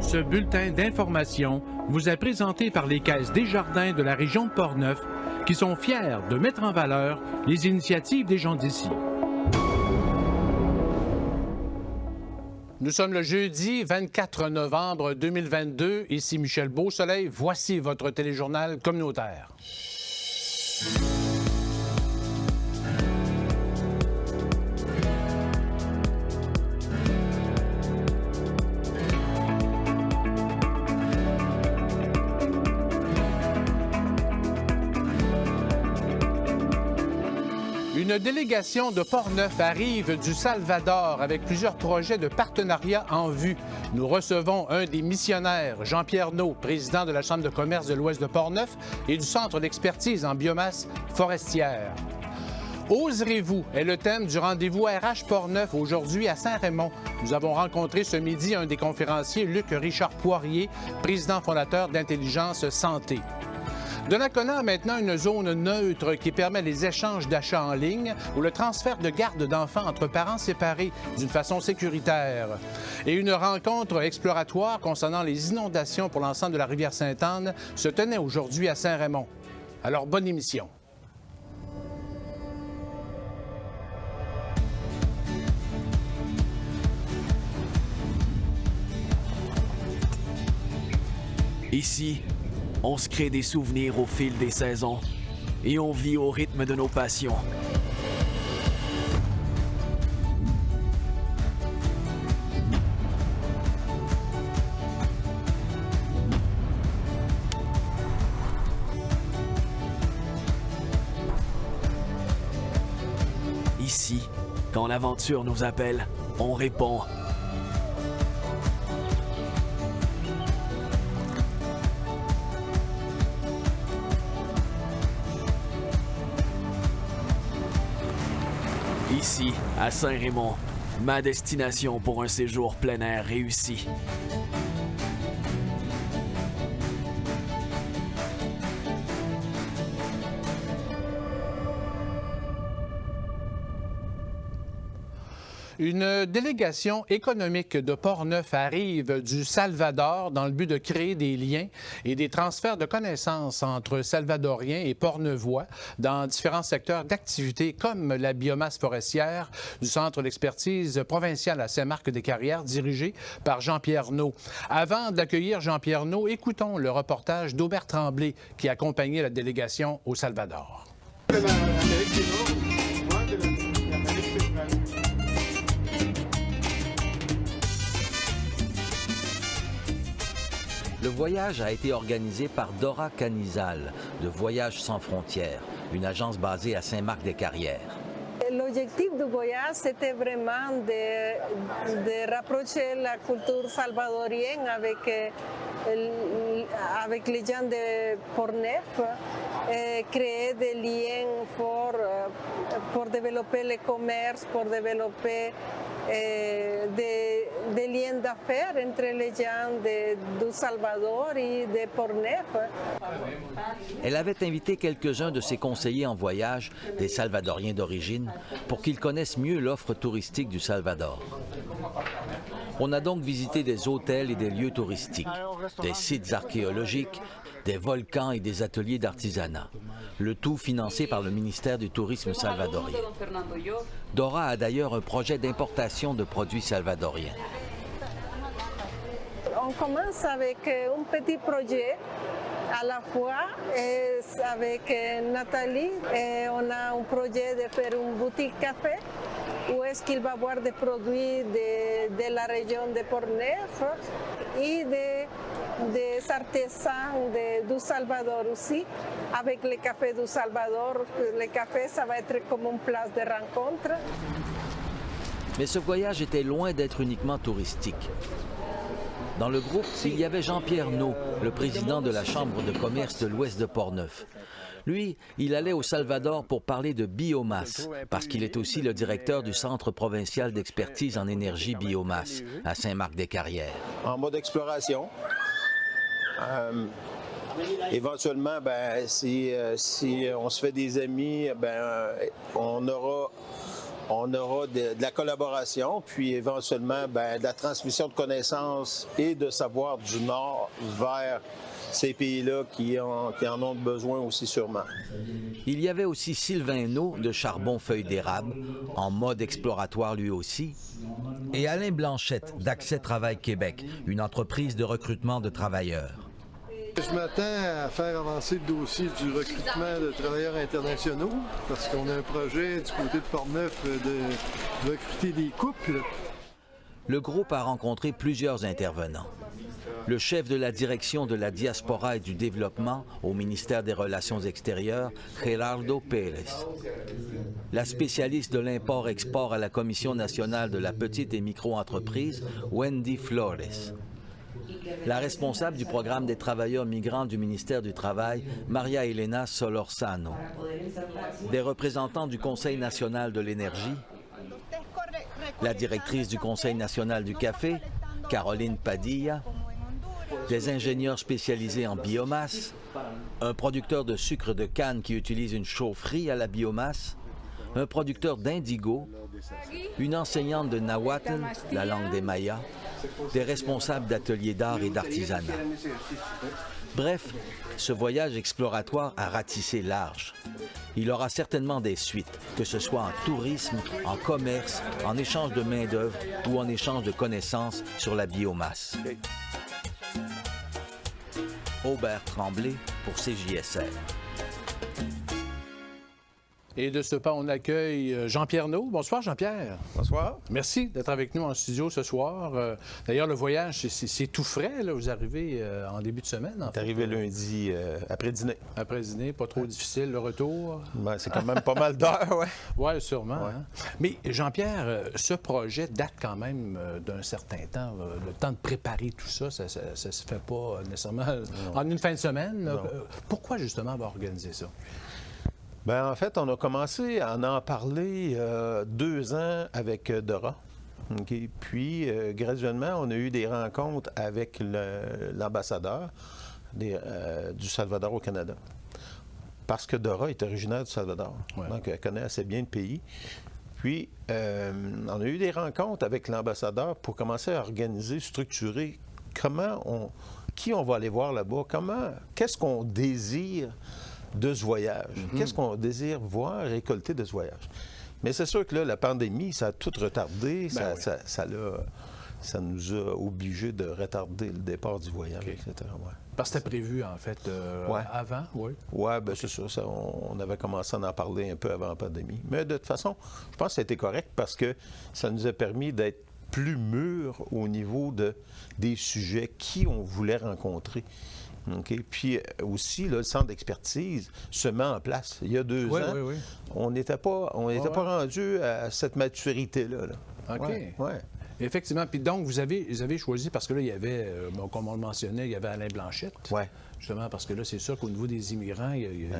Ce bulletin d'information vous est présenté par les Caisses Desjardins de la région de Portneuf qui sont fiers de mettre en valeur les initiatives des gens d'ici. Nous sommes le jeudi 24 novembre 2022. Ici Michel Beausoleil. Voici votre téléjournal communautaire. Une délégation de Portneuf arrive du Salvador avec plusieurs projets de partenariat en vue. Nous recevons un des missionnaires, Jean-Pierre Naud, président de la Chambre de commerce de l'Ouest de Portneuf et du Centre d'expertise en biomasse forestière. Oserez-vous est le thème du rendez-vous RH Portneuf aujourd'hui à Saint-Raymond. Nous avons rencontré ce midi un des conférenciers, Luc Richard Poirier, président fondateur d'Intelligence Santé. Donnacona a maintenant une zone neutre qui permet les échanges d'achats en ligne ou le transfert de garde d'enfants entre parents séparés d'une façon sécuritaire. Et une rencontre exploratoire concernant les inondations pour l'ensemble de la rivière Sainte-Anne se tenait aujourd'hui à Saint-Raymond. Alors, bonne émission. Ici, on se crée des souvenirs au fil des saisons et on vit au rythme de nos passions. Ici, quand l'aventure nous appelle, on répond. Ici, à Saint-Raymond, ma destination pour un séjour plein air réussi. Une délégation économique de Portneuf arrive du Salvador dans le but de créer des liens et des transferts de connaissances entre Salvadoriens et Portneuvois dans différents secteurs d'activité comme la biomasse forestière du Centre d'expertise provincial à Saint-Marc-des-Carrières dirigé par Jean-Pierre Naud. Avant d'accueillir Jean-Pierre Naud, écoutons le reportage d'Aubert Tremblay qui accompagnait la délégation au Salvador. Le voyage a été organisé par Dora Canizal, de Voyages sans frontières, une agence basée à Saint-Marc-des-Carrières. L'objectif du voyage, c'était vraiment de rapprocher la culture salvadorienne avec les gens de Portneuf, créer des liens forts pour développer le commerce, pour développer des liens d'affaires entre les gens du Salvador et de Portneuf. Elle avait invité quelques-uns de ses conseillers en voyage, des Salvadoriens d'origine, pour qu'ils connaissent mieux l'offre touristique du Salvador. On a donc visité des hôtels et des lieux touristiques, des sites archéologiques, des volcans et des ateliers d'artisanat. Le tout financé par le ministère du Tourisme salvadorien. Dora a d'ailleurs un projet d'importation de produits salvadoriens. On commence avec un petit projet à la fois avec Nathalie. On a un projet de faire une boutique café où est-ce qu'il va avoir des produits de la région de Portneuf et des artisans du Salvador aussi. Avec le café du Salvador, le café, ça va être comme une place de rencontre. Mais ce voyage était loin d'être uniquement touristique. Dans le groupe, il y avait Jean-Pierre Naud, le président de la Chambre de commerce de l'Ouest de Portneuf. Lui, il allait au Salvador pour parler de biomasse, parce qu'il est aussi le directeur du Centre provincial d'expertise en énergie biomasse, à Saint-Marc-des-Carrières. En mode exploration. Éventuellement, si on se fait des amis, on aura On aura de la collaboration, puis éventuellement de la transmission de connaissances et de savoir du Nord vers ces pays-là qui en ont besoin aussi sûrement. Il y avait aussi Sylvain Naud de Charbon Feuille d'Érable, en mode exploratoire lui aussi, et Alain Blanchette d'Accès Travail Québec, une entreprise de recrutement de travailleurs. Je m'attends à faire avancer le dossier du recrutement de travailleurs internationaux parce qu'on a un projet du côté de Portneuf de recruter des couples. Le groupe a rencontré plusieurs intervenants. Le chef de la direction de la diaspora et du développement au ministère des Relations extérieures, Gerardo Pérez. La spécialiste de l'import-export à la Commission nationale de la petite et micro-entreprise, Wendy Flores. La responsable du programme des travailleurs migrants du ministère du Travail, Maria Elena Solorzano. Des représentants du Conseil national de l'énergie, la directrice du Conseil national du café, Caroline Padilla, des ingénieurs spécialisés en biomasse, un producteur de sucre de canne qui utilise une chaufferie à la biomasse, un producteur d'indigo, une enseignante de Nahuatl, la langue des Mayas, des responsables d'ateliers d'art et d'artisanat. Bref, ce voyage exploratoire a ratissé large. Il aura certainement des suites, que ce soit en tourisme, en commerce, en échange de main-d'œuvre ou en échange de connaissances sur la biomasse. Aubert Tremblay pour CJSR. Et de ce pas, on accueille Jean-Pierre Naud. Bonsoir, Jean-Pierre. Bonsoir. Merci d'être avec nous en studio ce soir. D'ailleurs, le voyage, c'est tout frais. Là. Vous arrivez en début de semaine. On est arrivé lundi après-dîner. Après-dîner, pas trop difficile, le retour? C'est quand même pas mal d'heures, oui. Oui, sûrement. Ouais. Hein? Mais Jean-Pierre, ce projet date quand même d'un certain temps. Le temps de préparer tout ça, ça se fait pas nécessairement en une fin de semaine. Pourquoi justement avoir organisé ça? En fait, on a commencé à en parler 2 ans avec Dora. Okay? Puis, graduellement, on a eu des rencontres avec l'ambassadeur du Salvador au Canada. Parce que Dora est originaire du Salvador. Ouais. Donc, elle connaît assez bien le pays. Puis, on a eu des rencontres avec l'ambassadeur pour commencer à organiser, structurer qui on va aller voir là-bas, qu'est-ce qu'on désire de ce voyage. Qu'est-ce qu'on désire voir, récolter de ce voyage? Mais c'est sûr que là, la pandémie, ça a tout retardé. Ça nous a obligés de retarder le départ du voyage, etc. Ouais. Parce que c'était prévu, en fait, avant, oui? Oui, c'est ça. On avait commencé à en parler un peu avant la pandémie. Mais de toute façon, je pense que ça a été correct parce que ça nous a permis d'être plus mûrs au niveau des sujets qui on voulait rencontrer. Okay. Puis aussi, là, le centre d'expertise se met en place. Il y a 2 ans, on n'était pas rendu à cette maturité-là. Là. OK. Ouais. Effectivement. Puis donc, vous avez choisi, parce que là, il y avait, comme on le mentionnait, il y avait Alain Blanchette. Oui. Justement, parce que là, c'est sûr qu'au niveau des immigrants, il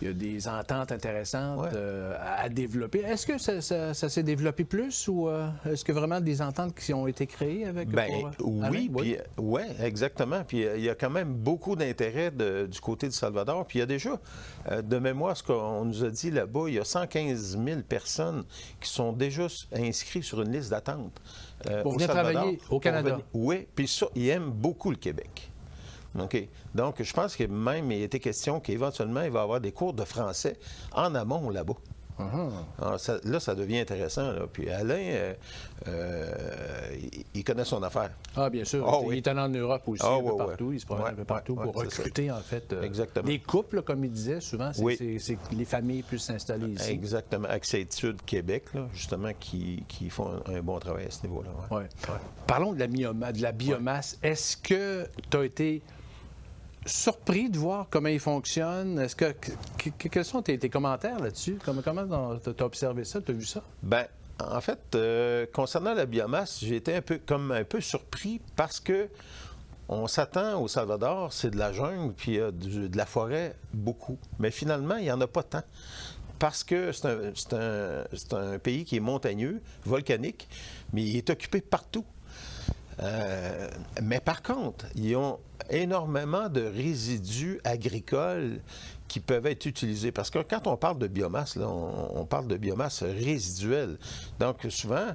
y a des ententes intéressantes à développer. Est-ce que ça s'est développé plus ou est-ce que vraiment des ententes qui ont été créées avec oui, exactement. Puis il y a quand même beaucoup d'intérêt du côté du Salvador. Puis il y a déjà, de mémoire, ce qu'on nous a dit là-bas, il y a 115 000 personnes qui sont déjà inscrites sur une liste d'attente. Pour venir travailler au Canada. Oui, puis ça, ils aiment beaucoup le Québec. OK. Donc, je pense que même il était question qu'éventuellement, il va y avoir des cours de français en amont là-bas. Alors, ça devient intéressant. Là. Puis Alain, il connaît son affaire. Ah, bien sûr. Il est allé en Europe aussi, un peu partout. Il se promène un peu partout pour recruter, en fait, des couples, comme il disait. Souvent, c'est que les familles puissent s'installer ici. Exactement. Accès-études Québec, là, justement, qui font un bon travail à ce niveau-là. Ouais. Parlons de la biomasse. Est-ce que tu as été surpris de voir comment il fonctionne? Est-ce quels sont tes commentaires là-dessus? Comment tu as observé ça? Tu as vu ça? En fait, concernant la biomasse, j'ai été un peu surpris parce que on s'attend au Salvador, c'est de la jungle, puis il y a de la forêt, beaucoup. Mais finalement, il n'y en a pas tant. Parce que c'est un pays qui est montagneux, volcanique, mais il est occupé partout. Mais par contre, ils ont énormément de résidus agricoles qui peuvent être utilisés. Parce que quand on parle de biomasse, là, on parle de biomasse résiduelle. Donc, souvent,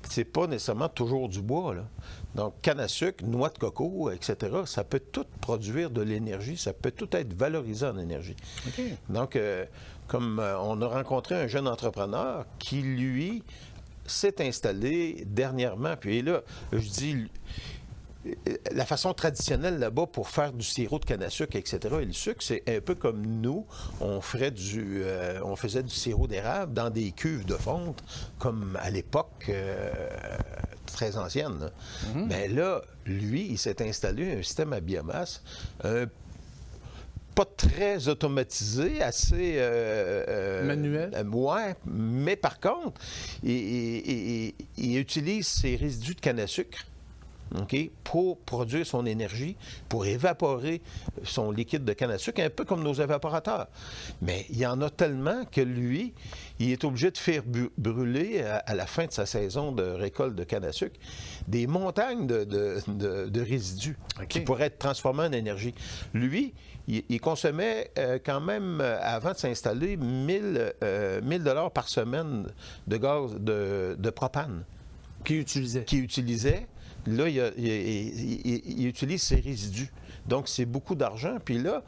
c'est pas nécessairement toujours du bois, là. Donc, canne à sucre, noix de coco, etc., ça peut tout produire de l'énergie, ça peut tout être valorisé en énergie. Okay. Donc, comme on a rencontré un jeune entrepreneur qui, lui, s'est installé dernièrement, puis là, je dis, la façon traditionnelle là-bas pour faire du sirop de canne à sucre, etc., et le sucre, c'est un peu comme nous, on faisait du sirop d'érable dans des cuves de fonte, comme à l'époque très ancienne. Là. Mais là, lui, il s'est installé un système à biomasse, pas très automatisé, assez... manuel? Oui, mais par contre, il utilise ses résidus de canne à sucre, okay, pour produire son énergie, pour évaporer son liquide de canne à sucre, un peu comme nos évaporateurs. Mais il y en a tellement que lui, il est obligé de faire brûler à la fin de sa saison de récolte de canne à sucre des montagnes de résidus qui pourraient être transformés en énergie. Lui, il consommait quand même, avant de s'installer, 1000 $ par semaine de gaz de propane. Qui utilisait. Là, il utilise ses résidus. Donc, c'est beaucoup d'argent. Puis là,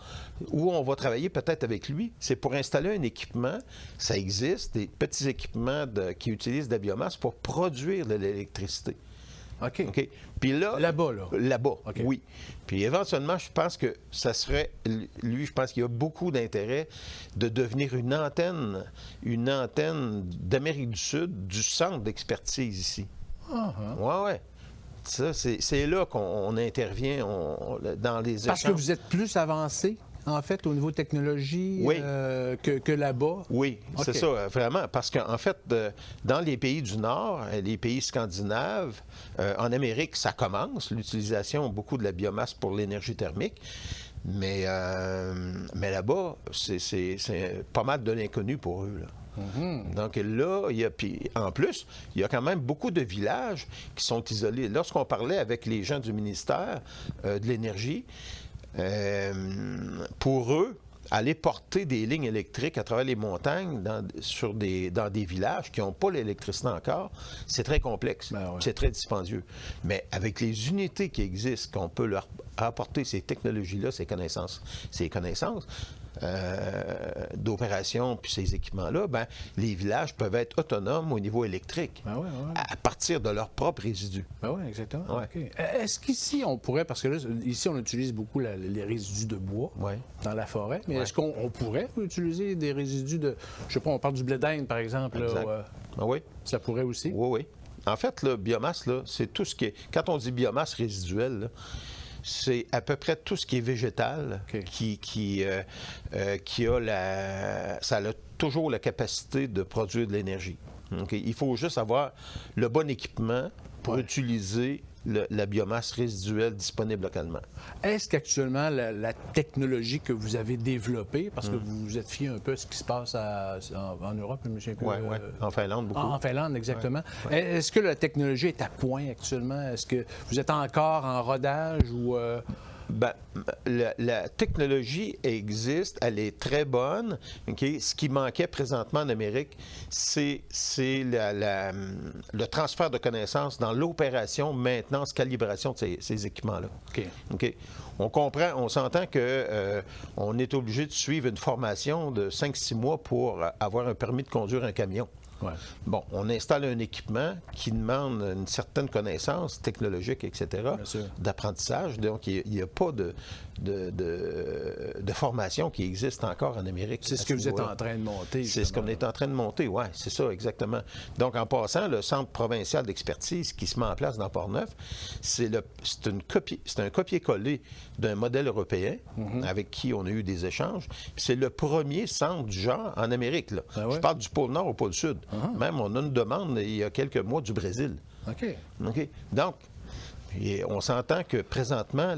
où on va travailler peut-être avec lui, c'est pour installer un équipement. Ça existe, des petits équipements qui utilisent de la biomasse pour produire de l'électricité. OK. Okay? Puis là-bas, là? Là-bas, okay. Oui. Puis éventuellement, je pense que ça serait... Lui, je pense qu'il y a beaucoup d'intérêt de devenir une antenne d'Amérique du Sud, du centre d'expertise ici. Oui. Ça, c'est là qu'on intervient dans les échanges. Parce que vous êtes plus avancé, en fait, au niveau technologie que là-bas? Oui, c'est ça, vraiment. Parce qu'en fait, dans les pays du Nord, les pays scandinaves, en Amérique, ça commence, l'utilisation beaucoup de la biomasse pour l'énergie thermique. Mais là-bas, c'est pas mal de l'inconnu pour eux, là. Donc là, en plus, il y a quand même beaucoup de villages qui sont isolés. Lorsqu'on parlait avec les gens du ministère de l'Énergie, pour eux, aller porter des lignes électriques à travers les montagnes dans des villages qui n'ont pas l'électricité encore, c'est très complexe, c'est très dispendieux. Mais avec les unités qui existent, qu'on peut leur apporter ces technologies-là, ces connaissances d'opération puis ces équipements-là, les villages peuvent être autonomes au niveau électrique à partir de leurs propres résidus. Oui, exactement. Okay. Est-ce qu'ici, on pourrait, parce que là, ici, on utilise beaucoup les résidus de bois dans la forêt, mais est-ce qu'on pourrait utiliser des résidus de, je sais pas, on parle du blé d'Inde, par exemple. Là, oui. Ça pourrait aussi? Oui. En fait, la biomasse, là, c'est tout ce qui est... Quand on dit biomasse résiduelle, là, c'est à peu près tout ce qui est végétal, qui a ça a toujours la capacité de produire de l'énergie. Okay? Il faut juste avoir le bon équipement pour utiliser la biomasse résiduelle disponible localement. Est-ce qu'actuellement, la technologie que vous avez développée, parce que vous vous êtes fié un peu à ce qui se passe en Europe, je me souviens plus, en Finlande, beaucoup. En Finlande, exactement. Est-ce que la technologie est à point actuellement? Est-ce que vous êtes encore en rodage ou... La technologie existe, elle est très bonne. Okay? Ce qui manquait présentement en Amérique, c'est le transfert de connaissances dans l'opération, maintenance, calibration de ces équipements-là. Okay? On comprend, on s'entend qu'on est obligé de suivre une formation de 5-6 mois pour avoir un permis de conduire un camion. Bon, on installe un équipement qui demande une certaine connaissance technologique, etc., d'apprentissage. Donc, il n'y a pas de formation qui existe encore en Amérique. C'est ce que vous êtes en train de monter. C'est ce qu'on est en train de monter, oui, c'est ça, exactement. Donc, en passant, le Centre provincial d'expertise qui se met en place dans Port-Neuf, c'est un copier-coller d'un modèle européen avec qui on a eu des échanges. C'est le premier centre du genre en Amérique, là. Je parle du pôle Nord au pôle Sud. Même, on a une demande il y a quelques mois du Brésil. OK. Donc, on s'entend que présentement,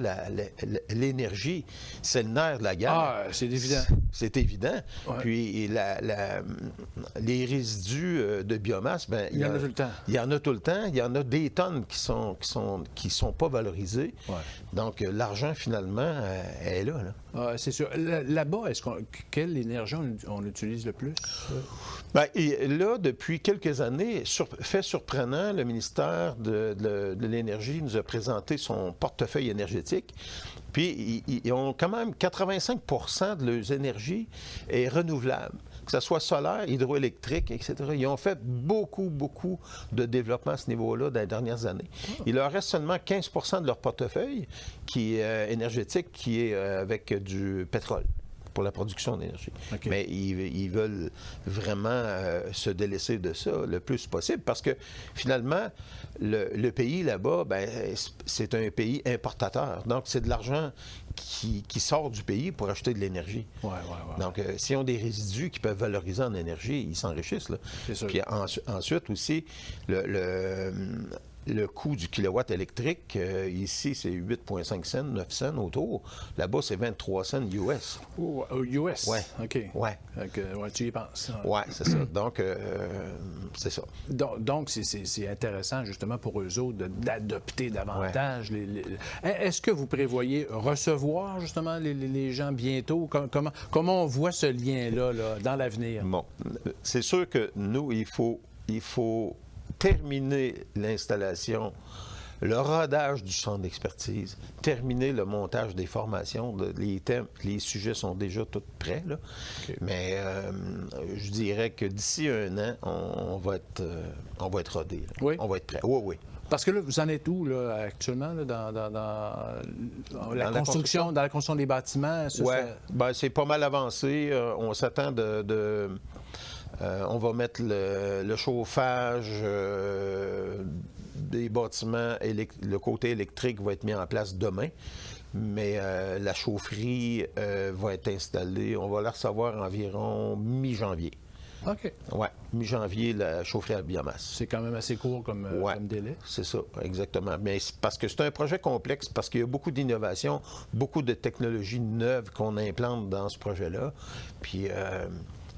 l'énergie, c'est le nerf de la guerre. C'est évident. c'est évident. Ouais. Puis les résidus de biomasse, ben, Il y en a tout le temps. Il y en a tout le temps. Il y en a des tonnes qui sont pas valorisées. Ouais. Donc, l'argent, finalement, est là. C'est sûr. Là-bas, quelle énergie on utilise le plus? Bien, et là, depuis quelques années, fait surprenant, le ministère de l'Énergie nous a présenté son portefeuille énergétique. Puis, ils ont quand même 85 de leurs énergies est renouvelable, que ce soit solaire, hydroélectrique, etc. Ils ont fait beaucoup, beaucoup de développement à ce niveau-là dans les dernières années. Il leur reste seulement 15 de leur portefeuille qui est énergétique, qui est avec du pétrole pour la production d'énergie. Okay. Mais ils veulent vraiment se délaisser de ça le plus possible parce que finalement, le pays là-bas, ben, c'est un pays importateur. Donc, c'est de l'argent qui sort du pays pour acheter de l'énergie. Ouais. Donc, s'ils ont des résidus qu'ils peuvent valoriser en énergie, ils s'enrichissent. Là. C'est sûr. Puis ensuite aussi, le coût du kilowatt électrique, ici, c'est 8,5 cents, 9 cents autour. Là-bas, c'est 23 cents US. US? Oui. OK. Ouais. Ouais, tu y penses. Oui, c'est ça. Donc, c'est ça. Donc, c'est intéressant, justement, pour eux autres d'adopter davantage. Est-ce que vous prévoyez recevoir, justement, les gens bientôt? Comment on voit ce lien-là là, dans l'avenir? Bon, c'est sûr que nous, il faut terminer l'installation, le rodage du centre d'expertise, terminer le montage des formations. Les sujets sont déjà tous prêts. Là. Okay. Mais je dirais que d'ici un an, on va être rodé. Là. Oui? On va être prêt. Oui. Parce que là, vous en êtes où là, actuellement là, dans la construction des bâtiments? Oui, ben, c'est pas mal avancé. On s'attend on va mettre le chauffage des bâtiments, le côté électrique va être mis en place demain, mais la chaufferie va être installée. On va la recevoir environ mi-janvier. OK. Oui, mi-janvier, la chaufferie à biomasse. C'est quand même assez court comme délai. C'est ça, exactement. Mais parce que c'est un projet complexe, parce qu'il y a beaucoup d'innovations, beaucoup de technologies neuves qu'on implante dans ce projet-là. Puis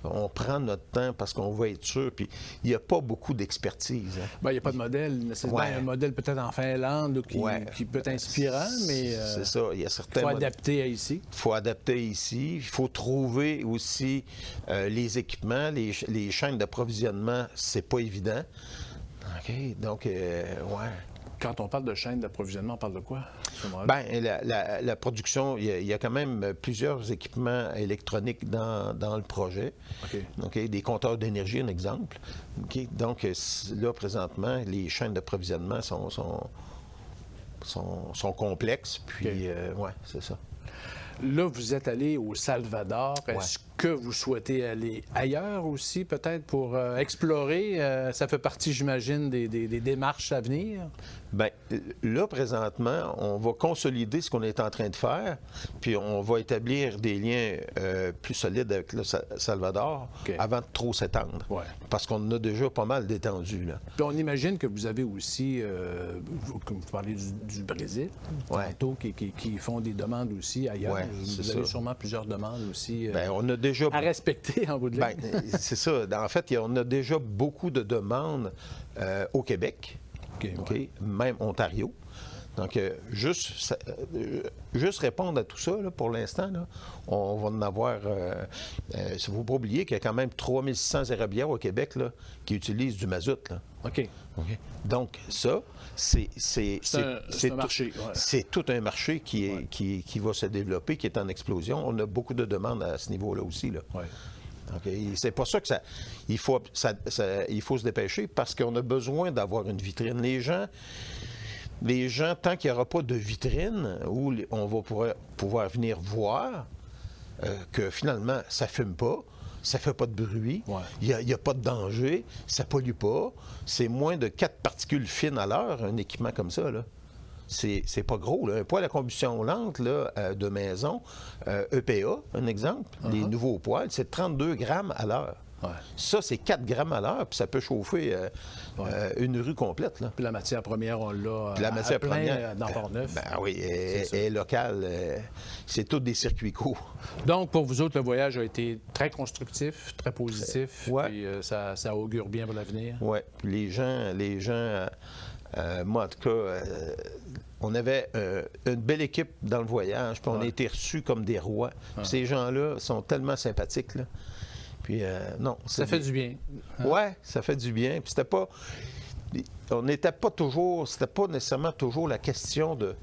on prend notre temps parce qu'on va être sûr. Puis il n'y a pas beaucoup d'expertise. Hein. Bien, il n'y a pas de modèle. C'est un modèle peut-être en Finlande là, qui peut être inspirant, mais c'est ça. Il y a certains. Il faut adapter à ici. Il faut adapter ici. Il faut trouver aussi les équipements, les chaînes d'approvisionnement. C'est pas évident. OK. Donc, Quand on parle de chaîne d'approvisionnement, on parle de quoi? Bien, la production, il y a quand même plusieurs équipements électroniques dans le projet. OK. Des compteurs d'énergie, un exemple. OK. Donc, là, présentement, les chaînes d'approvisionnement sont complexes. Puis, c'est ça. Là, vous êtes allé au Salvador. Est-ce que vous souhaitez aller ailleurs aussi, peut-être, pour explorer? Ça fait partie, j'imagine, des démarches à venir? Bien, là, présentement, on va consolider ce qu'on est en train de faire, puis on va établir des liens plus solides avec le Salvador avant de trop s'étendre. Ouais. Parce qu'on en a déjà pas mal détendu, là. Puis on imagine que vous avez aussi, comme vous parlez du Brésil, tantôt, qui font des demandes aussi ailleurs. Vous avez sûrement plusieurs demandes aussi on a déjà... à respecter en bout de ligne. C'est ça. En fait, on a déjà beaucoup de demandes au Québec. Même Ontario. Donc, juste répondre à tout ça, là, pour l'instant, là, on va en avoir... il ne faut pas oublier qu'il y a quand même 3600 érablières au Québec là, qui utilisent du mazout. Là. OK. Donc, ça, c'est un marché. C'est tout un marché qui va se développer, qui est en explosion. On a beaucoup de demandes à ce niveau-là aussi. Là. Ouais. Okay. C'est pour ça que il faut se dépêcher parce qu'on a besoin d'avoir une vitrine. Les gens, tant qu'il n'y aura pas de vitrine où on va pouvoir venir voir que finalement, ça ne fume pas, ça ne fait pas de bruit, il n'y a pas de danger, ça ne pollue pas, c'est moins de 4 particules fines à l'heure, un équipement comme ça, là. C'est pas gros. Là. Un poêle à combustion lente là, de maison, EPA, un exemple, les nouveaux poêles, c'est 32 grammes à l'heure. Ouais. Ça, c'est 4 grammes à l'heure, puis ça peut chauffer une rue complète. Là. Puis la matière première, on l'a Puis la matière plein première, dans Port-Neuf. Ben oui, elle est locale. C'est tous des circuits courts. Donc, pour vous autres, le voyage a été très constructif, très positif. Ouais. Puis ça augure bien pour l'avenir. Oui, puis les gens moi, en tout cas, on avait une belle équipe dans le voyage, puis on a été reçus comme des rois. Puis ces gens-là sont tellement sympathiques, là. Puis, non. Ça fait du bien. Oui, ça fait du bien. Puis c'était pas... On n'était pas toujours... C'était pas nécessairement toujours la question de...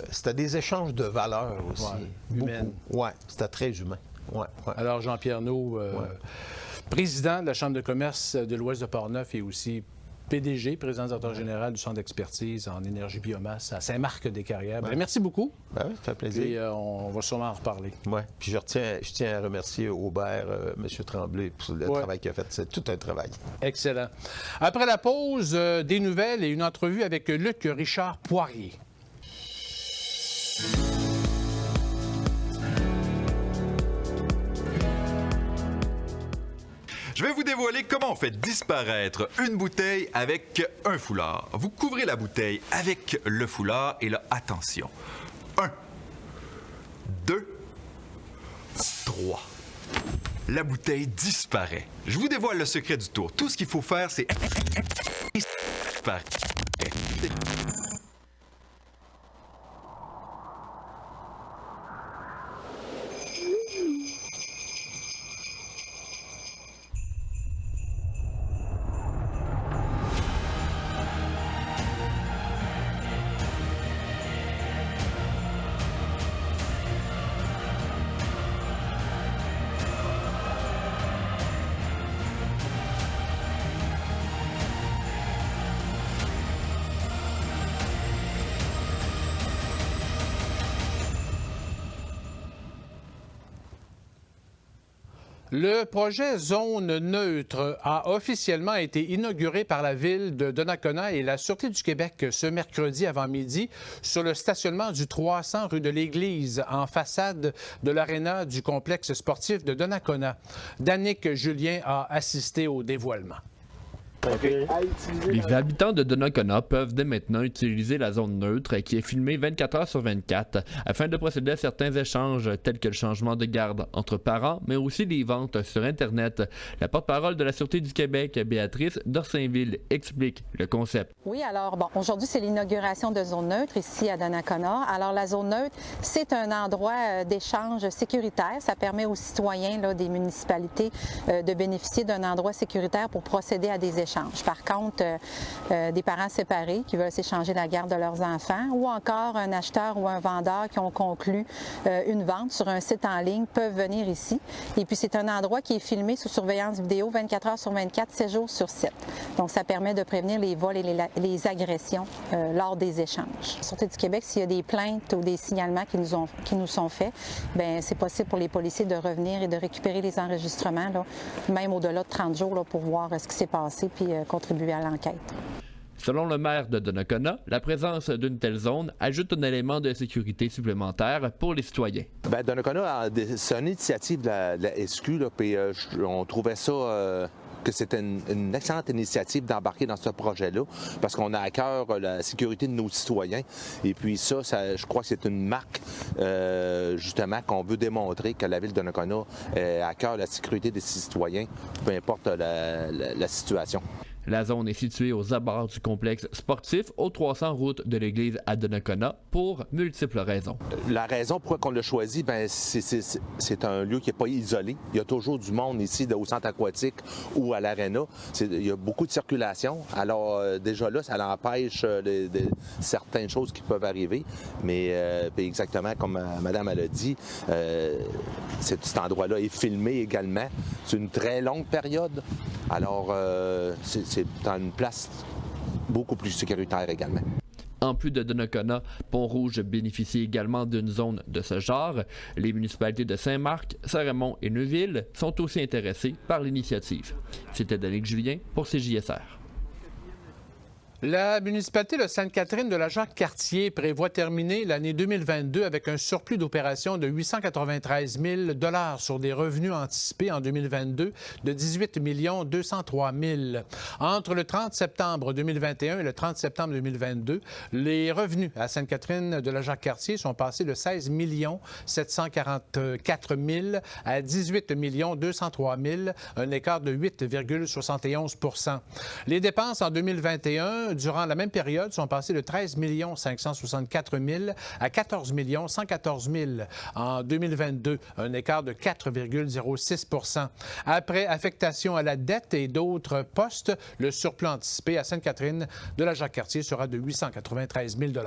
c'était des échanges de valeurs aussi. Ouais, humaines. Oui, c'était très humain. Ouais. Alors, Jean-Pierre Naud, président de la Chambre de commerce de l'Ouest de Port-Neuf et aussi PDG, président directeur général du Centre d'expertise en énergie biomasse à Saint-Marc-des-Carrières. Ouais. Bien, merci beaucoup. Ben oui, ça fait plaisir. Puis on va sûrement en reparler. Oui, puis je tiens à remercier Aubert, M. Tremblay, pour le travail qu'il a fait. C'est tout un travail. Excellent. Après la pause, des nouvelles et une entrevue avec Luc Richard Poirier. Je vais vous dévoiler comment on fait disparaître une bouteille avec un foulard. Vous couvrez la bouteille avec le foulard et là, attention. 1, 2, 3. La bouteille disparaît. Je vous dévoile le secret du tour. Tout ce qu'il faut faire, c'est... disparaître. Le projet Zone neutre a officiellement été inauguré par la Ville de Donnacona et la Sûreté du Québec ce mercredi avant-midi sur le stationnement du 300 rue de l'Église, en façade de l'aréna du complexe sportif de Donnacona. Danick Julien a assisté au dévoilement. Les habitants de Donnacona peuvent dès maintenant utiliser la zone neutre qui est filmée 24 heures sur 24 afin de procéder à certains échanges tels que le changement de garde entre parents, mais aussi les ventes sur Internet. La porte-parole de la Sûreté du Québec, Béatrice Dorsainville, explique le concept. Oui, alors, aujourd'hui, c'est l'inauguration de zone neutre ici à Donnacona. Alors, la zone neutre, c'est un endroit d'échange sécuritaire. Ça permet aux citoyens là, des municipalités de bénéficier d'un endroit sécuritaire pour procéder à des échanges. Par contre, des parents séparés qui veulent s'échanger la garde de leurs enfants ou encore un acheteur ou un vendeur qui ont conclu une vente sur un site en ligne peuvent venir ici. Et puis, c'est un endroit qui est filmé sous surveillance vidéo 24 heures sur 24, 7 jours sur 7. Donc, ça permet de prévenir les vols et les agressions lors des échanges. La Sûreté du Québec, s'il y a des plaintes ou des signalements qui nous sont faits, bien, c'est possible pour les policiers de revenir et de récupérer les enregistrements, là, même au-delà de 30 jours, là, pour voir ce qui s'est passé puis contribuer à l'enquête. Selon le maire de Donnacona, la présence d'une telle zone ajoute un élément de sécurité supplémentaire pour les citoyens. Bien, Donnacona, c'est une initiative de la SQ, là, puis on trouvait ça... que c'était une excellente initiative d'embarquer dans ce projet-là, parce qu'on a à cœur la sécurité de nos citoyens. Et puis ça je crois que c'est une marque, justement, qu'on veut démontrer que la Ville de Donnacona a à cœur la sécurité des citoyens, peu importe la situation. La zone est située aux abords du complexe sportif aux 300 route de l'Église à Donnacona pour multiples raisons. La raison pourquoi on l'a choisi, bien, c'est un lieu qui n'est pas isolé. Il y a toujours du monde ici au centre aquatique ou à l'aréna. Il y a beaucoup de circulation. Alors déjà là, ça empêche certaines choses qui peuvent arriver. Mais exactement comme Madame elle a dit, cet endroit-là est filmé également. C'est une très longue période. Alors c'est dans une place beaucoup plus sécuritaire également. En plus de Donnacona, Pont-Rouge bénéficie également d'une zone de ce genre. Les municipalités de Saint-Marc, Saint-Raymond et Neuville sont aussi intéressées par l'initiative. C'était Danick Julien pour CJSR. La municipalité de Sainte-Catherine de la Jacques-Cartier prévoit terminer l'année 2022 avec un surplus d'opération de 893 000 $ sur des revenus anticipés en 2022 de 18 203 000 $. Entre le 30 septembre 2021 et le 30 septembre 2022, les revenus à Sainte-Catherine de la Jacques-Cartier sont passés de 16 744 000 $ à 18 203 000 $, un écart de 8,71 %. Les dépenses en 2021 durant la même période, sont passés de 13 564 000 $ à 14 114 000 $ en 2022, un écart de 4,06 %. Après affectation à la dette et d'autres postes, le surplus anticipé à Sainte-Catherine de la Jacques-Cartier sera de 893 000 $.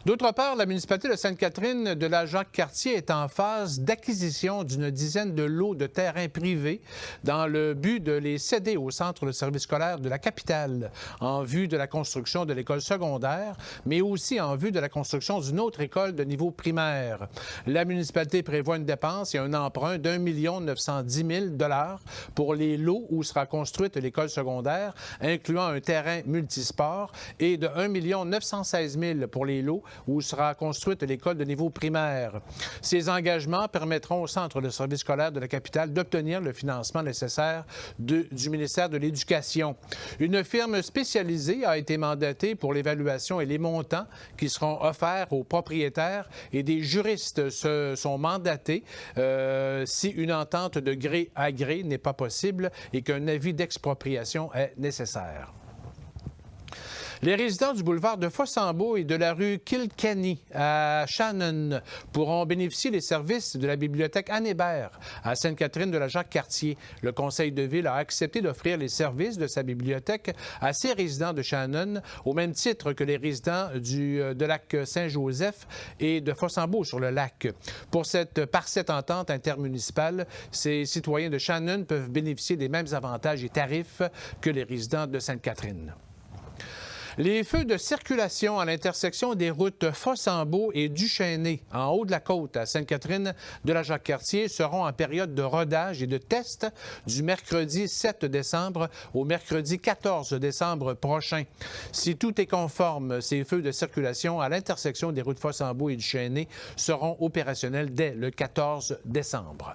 D'autre part, la municipalité de Sainte-Catherine de la Jacques-Cartier est en phase d'acquisition d'une dizaine de lots de terrains privés dans le but de les céder au centre de service scolaire de la capitale en vue de la construction de l'école secondaire, mais aussi en vue de la construction d'une autre école de niveau primaire. La municipalité prévoit une dépense et un emprunt d'1 910 000 $ pour les lots où sera construite l'école secondaire, incluant un terrain multisport, et de 1 916 000 $ pour les lots où sera construite l'école de niveau primaire. Ces engagements permettront au centre de service scolaire de la capitale d'obtenir le financement nécessaire du ministère de l'Éducation. Une firme spécialisée a été mandatée pour l'évaluation et les montants qui seront offerts aux propriétaires et des juristes sont mandatés si une entente de gré à gré n'est pas possible et qu'un avis d'expropriation est nécessaire. Les résidents du boulevard de Fossambeau et de la rue Kilkenny à Shannon pourront bénéficier des services de la bibliothèque Anne Hébert à Sainte-Catherine de la Jacques-Cartier. Le conseil de ville a accepté d'offrir les services de sa bibliothèque à ses résidents de Shannon au même titre que les résidents de lac Saint-Joseph et de Fossambeau sur le lac. Par cette entente intermunicipale, ces citoyens de Shannon peuvent bénéficier des mêmes avantages et tarifs que les résidents de Sainte-Catherine. Les feux de circulation à l'intersection des routes Fossambeau et Duchesnay, en haut de la côte à Sainte-Catherine de la Jacques-Cartier, seront en période de rodage et de test du mercredi 7 décembre au mercredi 14 décembre prochain. Si tout est conforme, ces feux de circulation à l'intersection des routes Fossambeau et Duchesnay seront opérationnels dès le 14 décembre.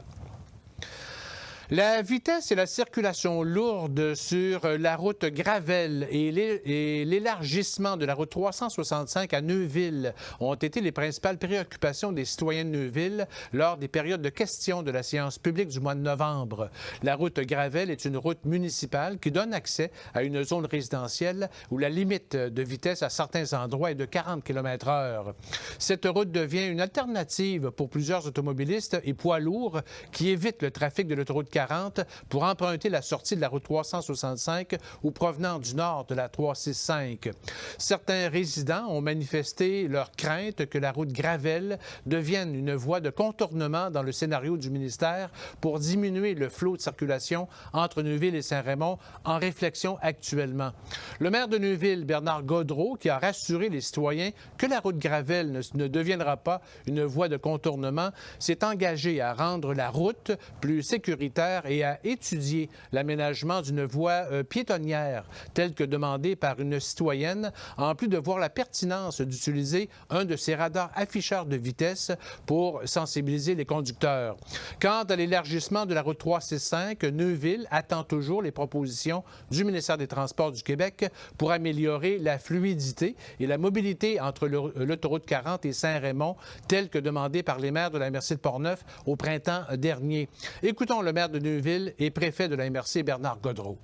La vitesse et la circulation lourde sur la route Gravel et l'élargissement de la route 365 à Neuville ont été les principales préoccupations des citoyens de Neuville lors des périodes de questions de la séance publique du mois de novembre. La route Gravel est une route municipale qui donne accès à une zone résidentielle où la limite de vitesse à certains endroits est de 40 km/h. Cette route devient une alternative pour plusieurs automobilistes et poids lourds qui évitent le trafic de l'autoroute 40 pour emprunter la sortie de la route 365 ou provenant du nord de la 365. Certains résidents ont manifesté leur crainte que la route Gravel devienne une voie de contournement dans le scénario du ministère pour diminuer le flot de circulation entre Neuville et Saint-Raymond, en réflexion actuellement. Le maire de Neuville, Bernard Gaudreault, qui a rassuré les citoyens que la route Gravel ne deviendra pas une voie de contournement, s'est engagé à rendre la route plus sécuritaire et à étudier l'aménagement d'une voie piétonnière, telle que demandée par une citoyenne, en plus de voir la pertinence d'utiliser un de ces radars afficheurs de vitesse pour sensibiliser les conducteurs. Quant à l'élargissement de la route 365, Neuville attend toujours les propositions du ministère des Transports du Québec pour améliorer la fluidité et la mobilité entre l'autoroute 40 et Saint-Raymond, telle que demandée par les maires de la MRC de Portneuf au printemps dernier. Écoutons le maire de Neuville et préfet de la MRC, Bernard Gaudreault.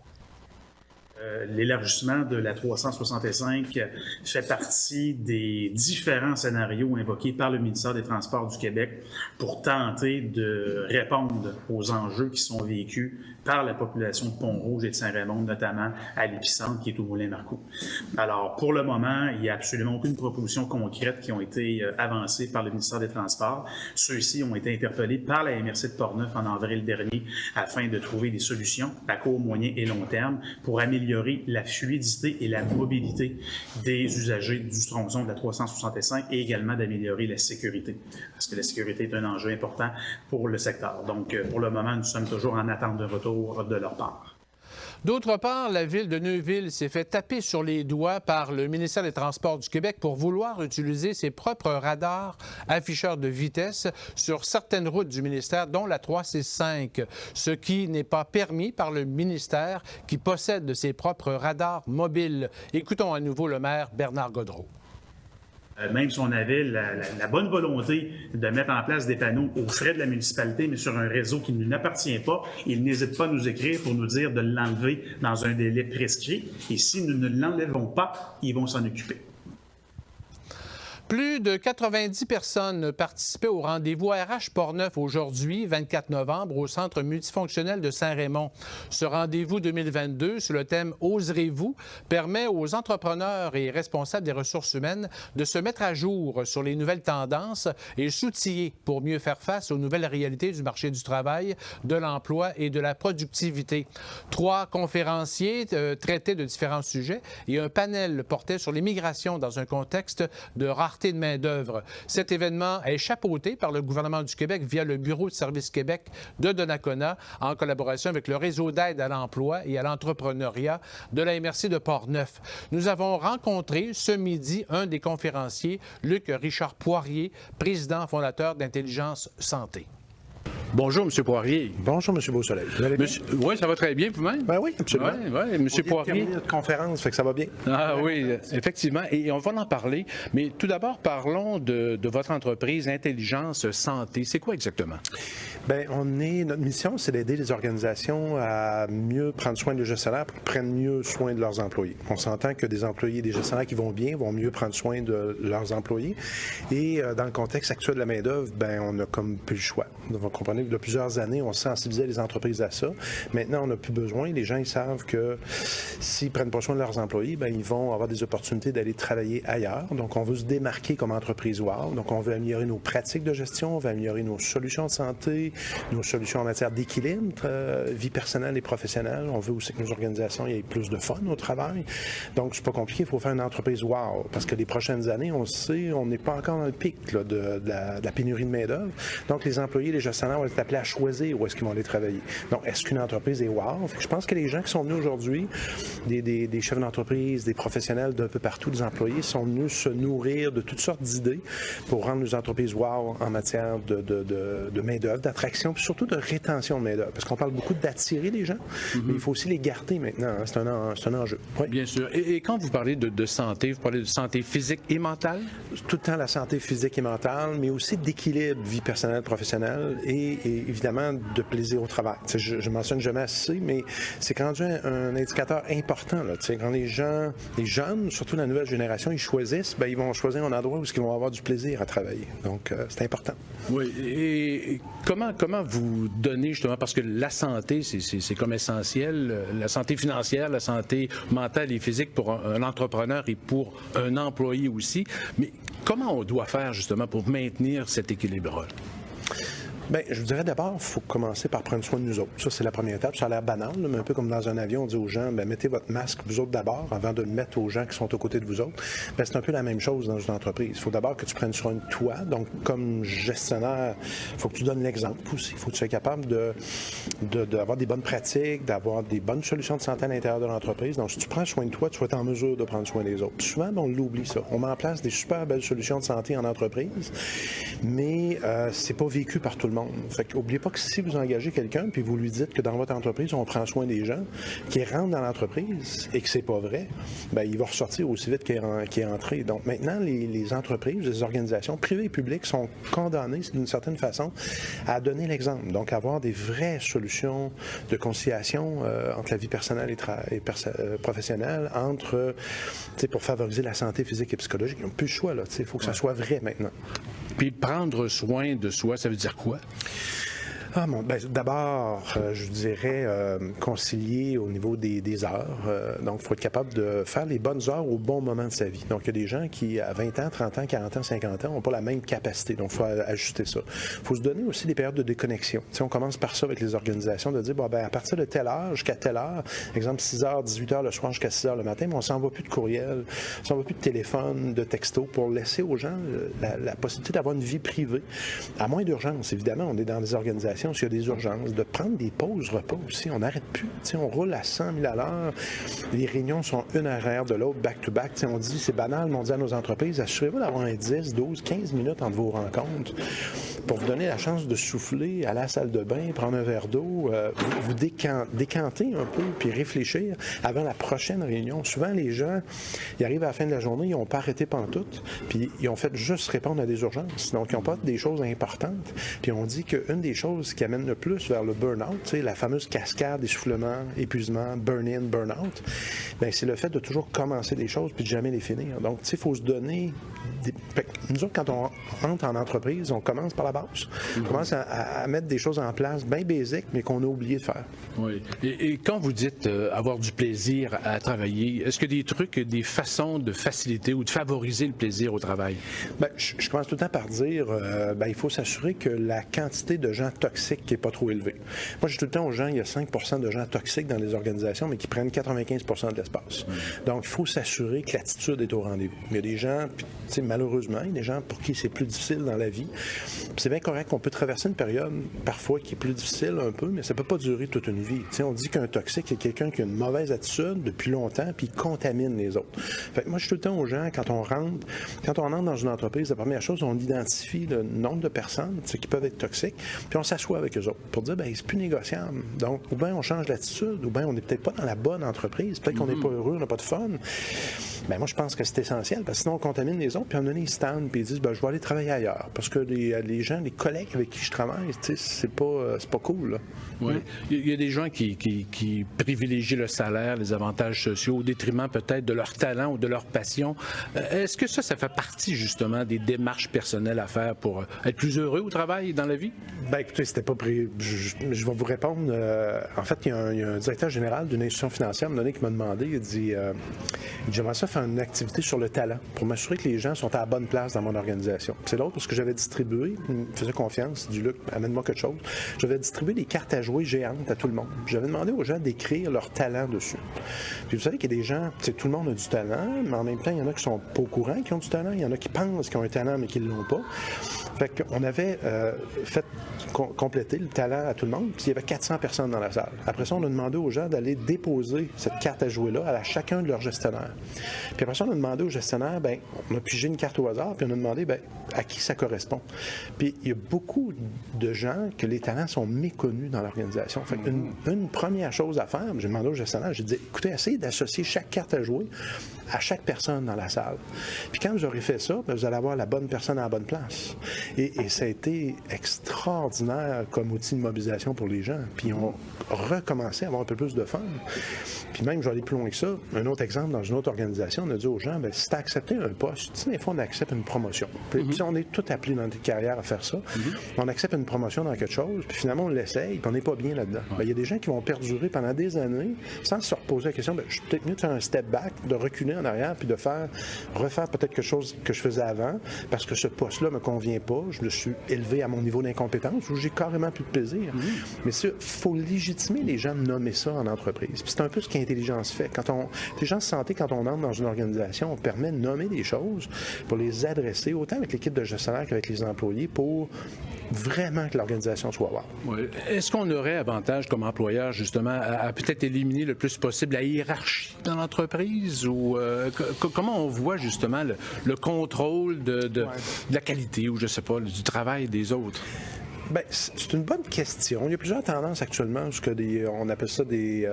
L'élargissement de la 365 fait partie des différents scénarios invoqués par le ministère des Transports du Québec pour tenter de répondre aux enjeux qui sont vécus par la population de Pont-Rouge et de Saint-Raymond, notamment à l'épicentre qui est au Moulin-Marcoux. Alors, pour le moment, il n'y a absolument aucune proposition concrète qui ont été avancées par le ministère des Transports. Ceux-ci ont été interpellés par la MRC de Portneuf en avril dernier afin de trouver des solutions à court, moyen et long terme pour améliorer la fluidité et la mobilité des usagers du tronçon de la 365 et également d'améliorer la sécurité, parce que la sécurité est un enjeu important pour le secteur. Donc, pour le moment, nous sommes toujours en attente de retour de leur part. D'autre part, la ville de Neuville s'est fait taper sur les doigts par le ministère des Transports du Québec pour vouloir utiliser ses propres radars afficheurs de vitesse sur certaines routes du ministère, dont la 365, ce qui n'est pas permis par le ministère qui possède de ses propres radars mobiles. Écoutons à nouveau le maire Bernard Gaudreault. Même si on avait la bonne volonté de mettre en place des panneaux aux frais de la municipalité, mais sur un réseau qui ne nous appartient pas, ils n'hésitent pas à nous écrire pour nous dire de l'enlever dans un délai prescrit. Et si nous ne l'enlèvons pas, ils vont s'en occuper. Plus de 90 personnes participaient au rendez-vous RH Portneuf aujourd'hui, 24 novembre, au Centre multifonctionnel de Saint-Raymond. Ce rendez-vous 2022, sous le thème « Oserez-vous », permet aux entrepreneurs et responsables des ressources humaines de se mettre à jour sur les nouvelles tendances et s'outiller pour mieux faire face aux nouvelles réalités du marché du travail, de l'emploi et de la productivité. 3 conférenciers traitaient de différents sujets et un panel portait sur l'immigration dans un contexte de rareté de main-d'œuvre. Cet événement est chapeauté par le gouvernement du Québec via le Bureau de Services Québec de Donnacona en collaboration avec le Réseau d'aide à l'emploi et à l'entrepreneuriat de la MRC de Portneuf. Nous avons rencontré ce midi un des conférenciers, Luc Richard Poirier, président fondateur d'Intelligence Santé. Bonjour, M. Poirier. Bonjour, M. Beausoleil. Vous allez bien? Oui, ça va très bien, vous-même? Ben oui, absolument. Oui, M. Poirier. On vient de notre conférence, fait que ça va bien. Ah oui, effectivement. Et on va en parler. Mais tout d'abord, parlons de votre entreprise Intelligence Santé. C'est quoi exactement? Bien, notre mission, c'est d'aider les organisations à mieux prendre soin des gestionnaires pour qu'ils prennent mieux soin de leurs employés. On s'entend que des employés, des gestionnaires qui vont bien, vont mieux prendre soin de leurs employés. Et dans le contexte actuel de la main-d'œuvre, ben on n'a comme plus le choix. Donc, vous comprenez, il y a plusieurs années, on sensibilisait les entreprises à ça. Maintenant, on n'a plus besoin. Les gens, ils savent que s'ils ne prennent pas soin de leurs employés, ben ils vont avoir des opportunités d'aller travailler ailleurs. Donc, on veut se démarquer comme entreprise WOW. Donc, on veut améliorer nos pratiques de gestion, on veut améliorer nos solutions de santé, nos solutions en matière d'équilibre, vie personnelle et professionnelle. On veut aussi que nos organisations aient plus de fun au travail. Donc, c'est pas compliqué, il faut faire une entreprise wow. Parce que les prochaines années, on le sait, on n'est pas encore dans le pic là, de la pénurie de main-d'œuvre. Donc, les employés, les gestionnaires vont être appelés à choisir où est-ce qu'ils vont aller travailler. Donc, est-ce qu'une entreprise est wow? Je pense que les gens qui sont venus aujourd'hui, des chefs d'entreprise, des professionnels d'un peu partout, des employés, sont venus se nourrir de toutes sortes d'idées pour rendre nos entreprises wow en matière de main-d'œuvre, d'attraction, puis surtout de rétention de main-d'œuvre. Parce qu'on parle beaucoup d'attirer les gens, mais il faut aussi les garder maintenant. Hein. C'est un enjeu. Oui. Bien sûr. Et quand vous parlez de santé, vous parlez de santé physique et mentale? Tout le temps la santé physique et mentale, mais aussi d'équilibre, vie personnelle, professionnelle et évidemment de plaisir au travail. Je mentionne jamais assez, mais c'est rendu un indicateur important. Là. Quand les gens, les jeunes, surtout la nouvelle génération, ils choisissent, ben, ils vont choisir un endroit où ils vont avoir du plaisir à travailler. Donc, c'est important. Oui. Et comment vous donnez justement, parce que la santé, c'est comme essentiel, la santé financière, la santé mentale et physique pour un entrepreneur et pour un employé aussi, mais comment on doit faire justement pour maintenir cet équilibre-là? Bien, je vous dirais d'abord, il faut commencer par prendre soin de nous autres. Ça, c'est la première étape. Ça a l'air banal, mais un peu comme dans un avion, on dit aux gens, bien, mettez votre masque vous autres d'abord, avant de le mettre aux gens qui sont aux côtés de vous autres. Bien, c'est un peu la même chose dans une entreprise. Il faut d'abord que tu prennes soin de toi. Donc, comme gestionnaire, il faut que tu donnes l'exemple aussi. Il faut que tu sois capable d'avoir des bonnes pratiques, d'avoir des bonnes solutions de santé à l'intérieur de l'entreprise. Donc, si tu prends soin de toi, tu vas être en mesure de prendre soin des autres. Puis souvent, on l'oublie, ça. On met en place des super belles solutions de santé en entreprise, mais c'est pas vécu par tout le monde. Fait qu'oubliez pas que si vous engagez quelqu'un puis vous lui dites que dans votre entreprise, on prend soin des gens, qui rentrent dans l'entreprise et que c'est pas vrai, bien, il va ressortir aussi vite qu'il est entré. Donc maintenant, les entreprises, les organisations privées et publiques sont condamnées d'une certaine façon à donner l'exemple. Donc avoir des vraies solutions de conciliation entre la vie personnelle et professionnelle, pour favoriser la santé physique et psychologique. Ils n'ont plus le choix, là. Il faut que ça soit vrai maintenant. Puis prendre soin de soi, ça veut dire quoi? D'abord, je dirais concilier au niveau des heures. Donc, il faut être capable de faire les bonnes heures au bon moment de sa vie. Donc, il y a des gens qui, à 20 ans, 30 ans, 40 ans, 50 ans, n'ont pas la même capacité. Donc, il faut ajuster ça. Il faut se donner aussi des périodes de déconnexion. On commence par ça avec les organisations, de dire, à partir de telle heure jusqu'à telle heure, exemple 6h, 18h le soir jusqu'à 6h le matin, mais on ne s'envoie plus de courriel, on ne s'envoie plus de téléphone, de texto, pour laisser aux gens la possibilité d'avoir une vie privée. À moins d'urgence, évidemment, on est dans des organisations l'organisation s'il y a des urgences, de prendre des pauses repas aussi. On n'arrête plus. T'sais, on roule à 100 000 à l'heure. Les réunions sont une à l'arrière de l'autre, back-to-back. On dit, c'est banal, mais on dit à nos entreprises, assurez-vous d'avoir un 10, 12, 15 minutes entre vos rencontres pour vous donner la chance de souffler, aller à la salle de bain, prendre un verre d'eau, vous décanter un peu, puis réfléchir avant la prochaine réunion. Souvent, les gens, ils arrivent à la fin de la journée, ils n'ont pas arrêté pantoute, puis ils ont fait juste répondre à des urgences. Donc, ils n'ont pas des choses importantes. Puis on dit qu'une des choses qui amène le plus vers le burn-out, la fameuse cascade, essoufflement, épuisement, burn-in, burn-out, bien, c'est le fait de toujours commencer des choses puis de jamais les finir. Donc, il faut se donner... Nous autres, quand on rentre en entreprise, on commence par la base. On commence à mettre des choses en place bien basiques, mais qu'on a oublié de faire. Oui. Et quand vous dites avoir du plaisir à travailler, est-ce que des trucs, des façons de faciliter ou de favoriser le plaisir au travail? Bien, je commence tout le temps par dire il faut s'assurer que la quantité de gens toxiques n'est pas trop élevée. Moi, je dis tout le temps aux gens, il y a 5 % de gens toxiques dans les organisations, mais qui prennent 95 % de l'espace. Donc, il faut s'assurer que l'attitude est au rendez-vous. Il y a des gens, malheureusement, il y a des gens pour qui c'est plus difficile dans la vie. C'est bien correct qu'on peut traverser une période parfois qui est plus difficile un peu, mais ça ne peut pas durer toute une vie. On dit qu'un toxique, c'est quelqu'un qui a une mauvaise attitude depuis longtemps puis il contamine les autres. Fait que moi, je dis tout le temps aux gens, quand on rentre dans une entreprise, la première chose, on identifie le nombre de personnes qui peuvent être toxiques, puis on s'assoit avec eux autres pour dire, c'est plus négociable. Donc, ou bien on change l'attitude, ou bien on n'est peut-être pas dans la bonne entreprise, peut-être qu'on n'est pas heureux, on n'a pas de fun. Moi, je pense que c'est essentiel, parce que sinon, on contamine les autres, puis à un moment donné, ils se tendent, puis ils disent, je vais aller travailler ailleurs, parce que les gens, les collègues avec qui je travaille, c'est pas cool. Là. Oui. Il y a des gens qui privilégient le salaire, les avantages sociaux, au détriment peut-être de leur talent ou de leur passion. Est-ce que ça fait partie, justement, des démarches personnelles à faire pour être plus heureux au travail, dans la vie? Écoutez, c'était pas je vais vous répondre. En fait, il y a un directeur général d'une institution financière qui m'a demandé, il dit j'aimerais ça faire une activité sur le talent pour m'assurer que les gens sont à la bonne place dans mon organisation. C'est l'autre parce que j'avais distribué, il me faisait confiance, il dit Luc, amène-moi quelque chose. J'avais distribué des cartes à jouer géantes à tout le monde. J'avais demandé aux gens d'écrire leur talent dessus. Puis vous savez qu'il y a des gens, tout le monde a du talent, mais en même temps, il y en a qui sont pas au courant qui ont du talent, il y en a qui pensent qu'ils ont un talent mais qui ne l'ont pas. Fait qu'on avait fait compléter le talent à tout le monde, puis il y avait 400 personnes dans la salle. Après ça, on a demandé aux gens d'aller déposer cette carte à jouer-là à chacun de leurs gestionnaires. Puis après ça, on a demandé aux gestionnaires, on a pigé une carte au hasard, puis on a demandé à qui ça correspond. Puis il y a beaucoup de gens que les talents sont méconnus dans l'organisation. Fait une première chose à faire, j'ai demandé aux gestionnaires, j'ai dit, écoutez, essayez d'associer chaque carte à jouer à chaque personne dans la salle. Puis quand vous aurez fait ça, vous allez avoir la bonne personne à la bonne place. Et ça a été extraordinaire comme outil de mobilisation pour les gens. Puis on recommençait à avoir un peu plus de fun. Puis même, je vais aller plus loin que ça. Un autre exemple, dans une autre organisation, on a dit aux gens, si tu as accepté un poste, des fois, on accepte une promotion. Puis on est tous appelés dans des carrières à faire ça. On accepte une promotion dans quelque chose, puis finalement, on l'essaye, puis on n'est pas bien là-dedans. Il y a des gens qui vont perdurer pendant des années sans se reposer la question, je suis peut-être mieux de faire un step back, de reculer en arrière, puis de refaire peut-être quelque chose que je faisais avant, parce que ce poste-là ne me convient pas, je me suis élevé à mon niveau d'incompétence, où j'ai carrément plus de plaisir. Mais il faut légitimer les gens de nommer ça en entreprise. Puis c'est un peu ce qu'intelligence fait. L'intelligence santé, quand on entre dans une organisation, on permet de nommer des choses pour les adresser, autant avec l'équipe de gestionnaire qu'avec les employés, pour vraiment que l'organisation soit wow. Oui. Est-ce qu'on aurait avantage comme employeur, justement, à peut-être éliminer le plus possible la hiérarchie dans l'entreprise? Ou comment on voit, justement, le contrôle de la qualité ou, je sais pas, du travail des autres? C'est une bonne question. Il y a plusieurs tendances actuellement, parce que on appelle ça des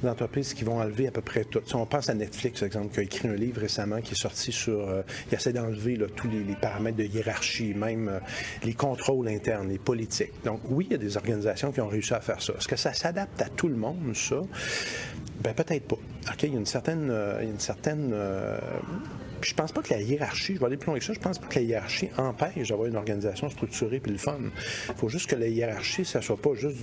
entreprises qui vont enlever à peu près tout. Si on pense à Netflix, par exemple, qui a écrit un livre récemment qui est sorti sur... il essaie d'enlever tous les paramètres de hiérarchie, même les contrôles internes, les politiques. Donc oui, il y a des organisations qui ont réussi à faire ça. Est-ce que ça s'adapte à tout le monde, ça? Peut-être pas. OK, il y a une certaine puis je pense pas que la hiérarchie, je vais aller plus loin que ça, je pense pas que la hiérarchie empêche d'avoir une organisation structurée puis le fun. Il faut juste que la hiérarchie, ça soit pas juste...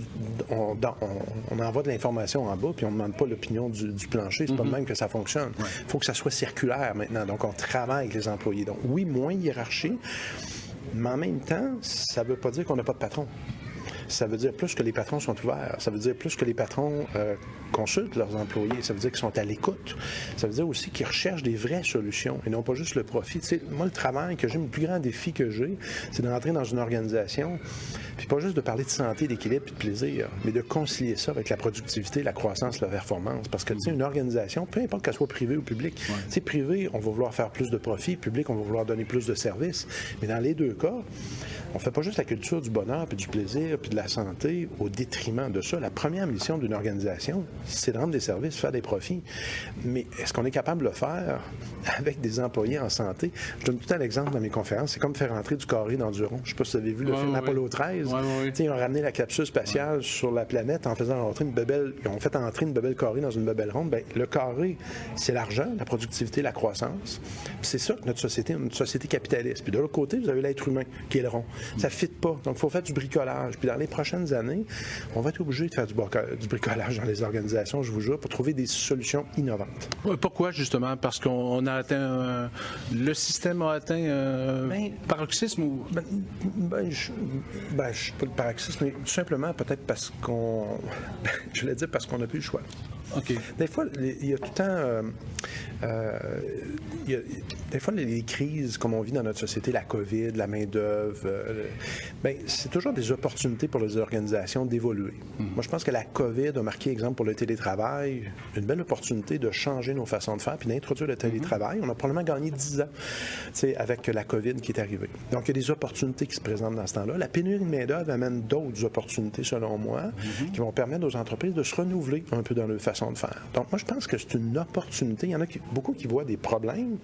On envoie de l'information en bas puis on ne demande pas l'opinion du plancher. C'est pas de même que ça fonctionne. Il faut que ça soit circulaire maintenant. Donc, on travaille avec les employés. Donc, oui, moins de hiérarchie, mais en même temps, ça veut pas dire qu'on n'a pas de patron. Ça veut dire plus que les patrons sont ouverts. Ça veut dire plus que les patrons consultent leurs employés. Ça veut dire qu'ils sont à l'écoute. Ça veut dire aussi qu'ils recherchent des vraies solutions et non pas juste le profit. Tu sais, moi, le travail que j'ai, le plus grand défi que j'ai, c'est de rentrer dans une organisation, puis pas juste de parler de santé, d'équilibre et de plaisir, mais de concilier ça avec la productivité, la croissance, la performance. Parce que, tu sais, une organisation, peu importe qu'elle soit privée ou publique, tu sais, privé, on va vouloir faire plus de profit, public, on va vouloir donner plus de services. Mais dans les deux cas, on ne fait pas juste la culture du bonheur, puis du plaisir, puis de la santé au détriment de ça. La première mission d'une organisation, c'est de rendre des services, faire des profits. Mais est-ce qu'on est capable de le faire avec des employés en santé? Je donne tout le temps l'exemple dans mes conférences. C'est comme faire rentrer du carré dans du rond. Je ne sais pas si vous avez vu le film Apollo 13. Ils ont ramené la capsule spatiale sur la planète en faisant entrer une bébelle. Ils ont fait entrer une bébelle carrée dans une bébelle ronde. Bien, le carré, c'est l'argent, la productivité, la croissance. Puis c'est ça que notre société, une société capitaliste. Puis de l'autre côté, vous avez l'être humain qui est le rond. Ça ne fit pas. Donc, il faut faire du bricolage. Puis dans les prochaines années, on va être obligé de faire du bricolage dans les organisations, je vous jure, pour trouver des solutions innovantes. Pourquoi, justement? Parce qu'on a atteint... le système a atteint paroxysme ou... Je ne sais pas le paroxysme, mais tout simplement peut-être parce qu'on... je voulais dire parce qu'on n'a plus le choix. OK. Des fois, il y a tout le temps... des fois, les crises, comme on vit dans notre société, la COVID, la main-d'œuvre, c'est toujours des opportunités pour les organisations d'évoluer. Moi, je pense que la COVID a marqué, exemple, pour le télétravail, une belle opportunité de changer nos façons de faire puis d'introduire le télétravail. On a probablement gagné 10 ans avec la COVID qui est arrivée. Donc, il y a des opportunités qui se présentent dans ce temps-là. La pénurie de main-d'œuvre amène d'autres opportunités, selon moi, qui vont permettre aux entreprises de se renouveler un peu dans leur façon de faire. Donc, moi, je pense que c'est une opportunité. Il y en a beaucoup qui voient des problèmes.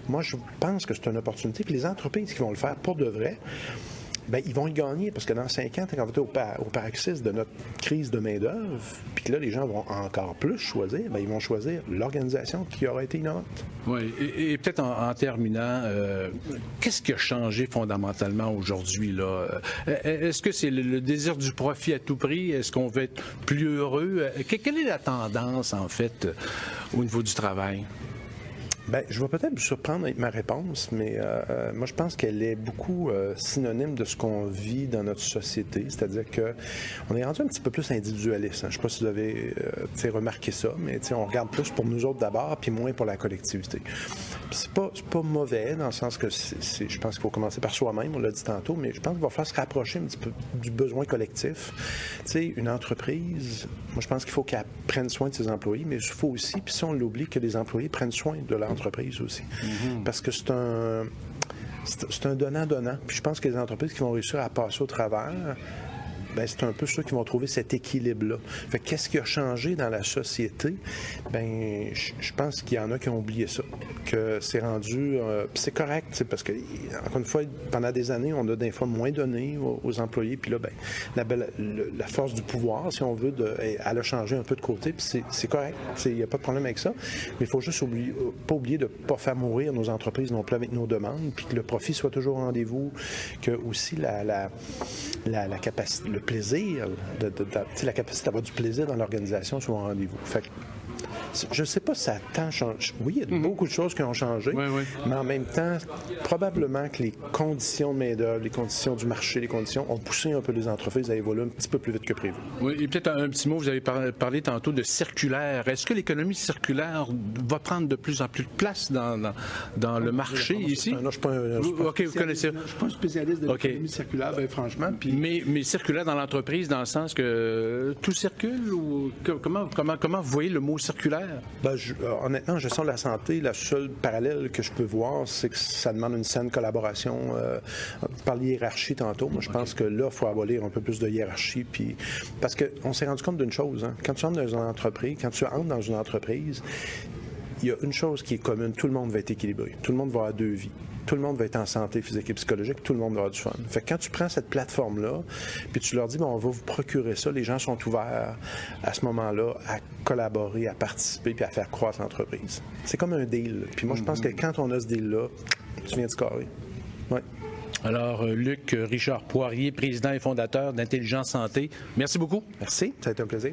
Moi, je pense que c'est une opportunité. Puis les entreprises qui vont le faire pour de vrai, bien, ils vont y gagner parce que dans 5 ans, quand on va au paroxysme de notre crise de main-d'œuvre, puis que là, les gens vont encore plus choisir, bien, ils vont choisir l'organisation qui aura été innovante. Oui, et peut-être en terminant, qu'est-ce qui a changé fondamentalement aujourd'hui, là? Est-ce que c'est le désir du profit à tout prix? Est-ce qu'on veut être plus heureux? Quelle est la tendance, en fait, au niveau du travail? Bien, je vais peut-être vous surprendre avec ma réponse, mais moi, je pense qu'elle est beaucoup synonyme de ce qu'on vit dans notre société. C'est-à-dire qu'on est rendu un petit peu plus individualiste. Je ne sais pas si vous avez remarqué ça, mais on regarde plus pour nous autres d'abord, puis moins pour la collectivité. Puis c'est pas mauvais, dans le sens que je pense qu'il faut commencer par soi-même, on l'a dit tantôt, mais je pense qu'il va falloir se rapprocher un petit peu du besoin collectif. Une entreprise, moi, je pense qu'il faut qu'elle prenne soin de ses employés, mais il faut aussi, puis si on l'oublie, que les employés prennent soin de leur entreprise aussi. Parce que c'est un donnant-donnant. Puis je pense que les entreprises qui vont réussir à passer au travers, bien, c'est un peu ceux qui vont trouver cet équilibre-là. Fait qu'est-ce qui a changé dans la société? Bien, je pense qu'il y en a qui ont oublié ça. Que c'est rendu... c'est correct, parce que, encore une fois, pendant des années, on a des fois moins donné aux employés. Puis là, bien, la force du pouvoir, si on veut, elle a changé un peu de côté. Puis c'est correct. Il n'y a pas de problème avec ça. Mais il faut juste pas oublier de ne pas faire mourir nos entreprises non plus avec nos demandes. Puis que le profit soit toujours au rendez-vous. Que aussi la capacité... le plaisir, la capacité d'avoir du plaisir dans l'organisation soit au rendez-vous. Fait que, je ne sais pas si ça a tant changé. Oui, il y a beaucoup de choses qui ont changé, mais en même temps, probablement que les conditions de main-d'œuvre, les conditions du marché, les conditions ont poussé un peu les entreprises à évoluer un petit peu plus vite que prévu. Oui, et peut-être un petit mot, vous avez parlé tantôt de circulaire. Est-ce que l'économie circulaire va prendre de plus en plus de place dans le marché ici? Non, je ne suis pas un spécialiste de l'économie circulaire, bien, franchement. Puis... Mais circulaire dans l'entreprise, dans le sens que tout circule? Ou comment vous voyez le mot circulaire? Ben, honnêtement, en gestion de la santé, la seule parallèle que je peux voir, c'est que ça demande une saine collaboration. Vous parliez hiérarchie tantôt. Moi, je pense que là, il faut abolir un peu plus de hiérarchie. Puis, parce qu'on s'est rendu compte d'une chose. Quand tu entres dans une entreprise, il y a une chose qui est commune. Tout le monde va être équilibré. Tout le monde va avoir 2 vies. Tout le monde va être en santé physique et psychologique, tout le monde va avoir du fun. Fait que quand tu prends cette plateforme-là, puis tu leur dis, on va vous procurer ça, les gens sont ouverts à ce moment-là à collaborer, à participer, puis à faire croître l'entreprise. C'est comme un deal. Puis moi, je pense que quand on a ce deal-là, tu viens de scorer. Oui. Alors, Luc Richard Poirier, président et fondateur d'Intelligence Santé, merci beaucoup. Merci, ça a été un plaisir.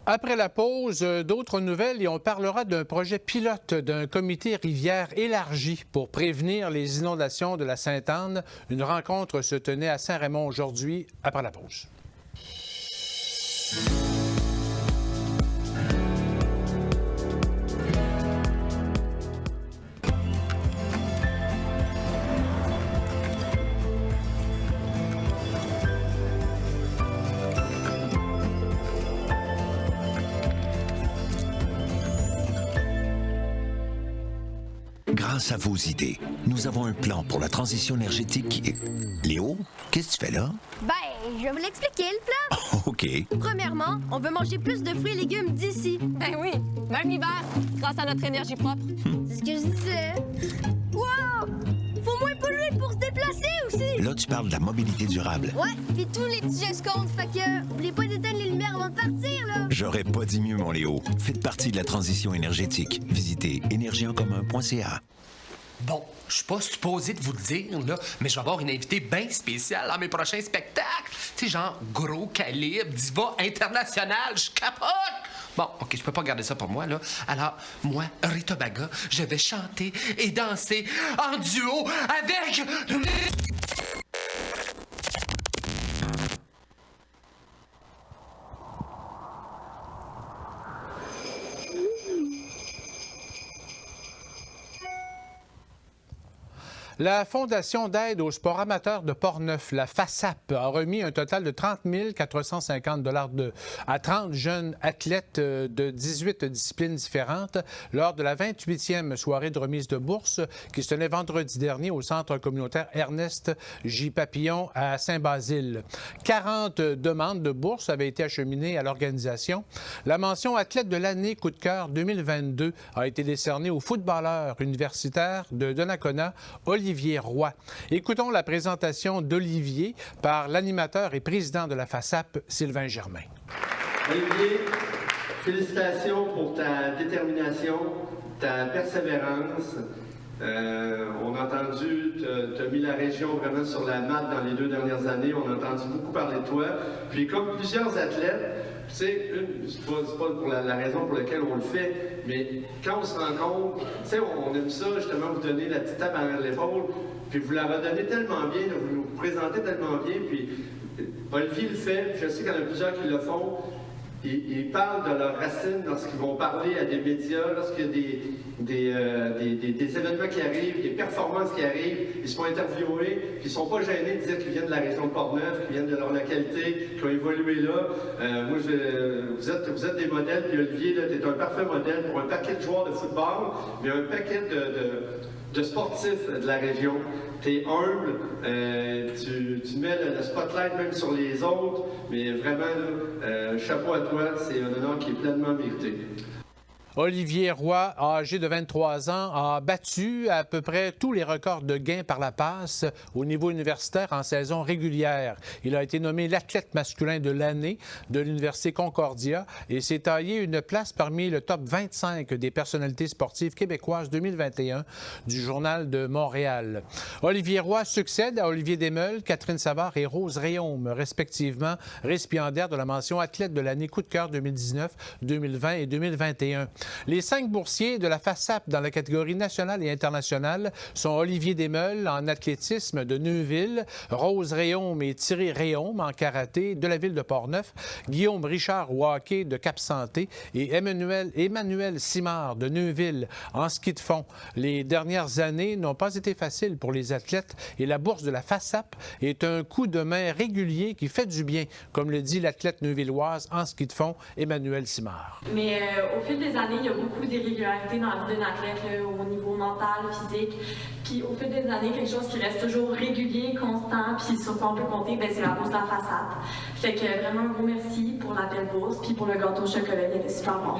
Après la pause, d'autres nouvelles et on parlera d'un projet pilote d'un comité rivière élargi pour prévenir les inondations de la Sainte-Anne. Une rencontre se tenait à Saint-Raymond aujourd'hui après la pause. Grâce à vos idées, nous avons un plan pour la transition énergétique qui est... Léo, qu'est-ce que tu fais là? Ben, je vais vous l'expliquer, le plan. OK. Premièrement, on veut manger plus de fruits et légumes d'ici. Ben oui, même l'hiver, grâce à notre énergie propre. C'est ce que je disais. Wow! Faut moins polluer pour se déplacer aussi. Là, tu parles de la mobilité durable. Ouais, puis tous les petits gestes comptent, fait que oubliez pas d'éteindre les lumières avant de partir, là. J'aurais pas dit mieux, mon Léo. Faites partie de la transition énergétique. Visitez énergieencommun.ca. Bon, je suis pas supposé de vous le dire, là, mais je vais avoir une invitée bien spéciale dans mes prochains spectacles. Tu sais, genre gros calibre, diva internationale, je capote! Bon, OK, je peux pas garder ça pour moi, là. Alors, moi, Rita Baga, je vais chanter et danser en duo avec... La Fondation d'aide aux sports amateurs de Portneuf, la FASAP, a remis un total de 30 450 $ à 30 jeunes athlètes de 18 disciplines différentes lors de la 28e soirée de remise de bourse qui se tenait vendredi dernier au centre communautaire Ernest J. Papillon à Saint-Basile. 40 demandes de bourse avaient été acheminées à l'organisation. La mention athlète de l'année coup de cœur 2022 a été décernée au footballeur universitaire de Donnacona, Olivier Roy. Écoutons la présentation d'Olivier par l'animateur et président de la FASAP, Sylvain Germain. Olivier, félicitations pour ta détermination, ta persévérance. On a entendu, tu as mis la région vraiment sur la map dans les 2 dernières années. On a entendu beaucoup parler de toi. Puis comme plusieurs athlètes, tu sais, c'est pas pour la raison pour laquelle on le fait, mais quand on se rencontre, tu sais, on aime ça, justement, vous donner la petite tape à l'épaule, puis vous la redonnez tellement bien, vous nous présentez tellement bien, puis Olivier le fait, je sais qu'il y en a plusieurs qui le font. Ils parlent de leurs racines lorsqu'ils vont parler à des médias, lorsqu'il y a des événements qui arrivent, des performances qui arrivent, ils se font interviewer, puis ils ne sont pas gênés de dire qu'ils viennent de la région de Portneuf, qu'ils viennent de leur localité, qu'ils ont évolué là. Moi, vous êtes des modèles, puis Olivier, tu es un parfait modèle pour un paquet de joueurs de football, mais un paquet de sportifs de la région. Tu es humble, tu mets le spotlight même sur les autres, mais vraiment, là, chapeau à toi, c'est un honneur qui est pleinement mérité. Olivier Roy, âgé de 23 ans, a battu à peu près tous les records de gains par la passe au niveau universitaire en saison régulière. Il a été nommé l'athlète masculin de l'année de l'Université Concordia et s'est taillé une place parmi le top 25 des personnalités sportives québécoises 2021 du Journal de Montréal. Olivier Roy succède à Olivier Desmeules, Catherine Savard et Rose Réaume, respectivement récipiendaires de la mention athlète de l'année coup de cœur 2019, 2020 et 2021. Les 5 boursiers de la FASAP dans la catégorie nationale et internationale sont Olivier Desmeules en athlétisme de Neuville, Rose Réaume et Thierry Réaume en karaté de la ville de Portneuf, Guillaume Richard au hockey de Cap-Santé et Emmanuel Simard de Neuville en ski de fond. Les dernières années n'ont pas été faciles pour les athlètes et la bourse de la FASAP est un coup de main régulier qui fait du bien, comme le dit l'athlète neuvilloise en ski de fond, Emmanuel Simard. Mais au fil des années, il y a beaucoup d'irrégularités dans la vie d'un athlète là, au niveau mental, physique. Puis au fil des années, quelque chose qui reste toujours régulier, constant, puis sur quoi on peut compter, c'est la bourse de la FASAP. Fait que vraiment un gros merci pour la belle bourse, puis pour le gâteau au chocolat, il était super bon.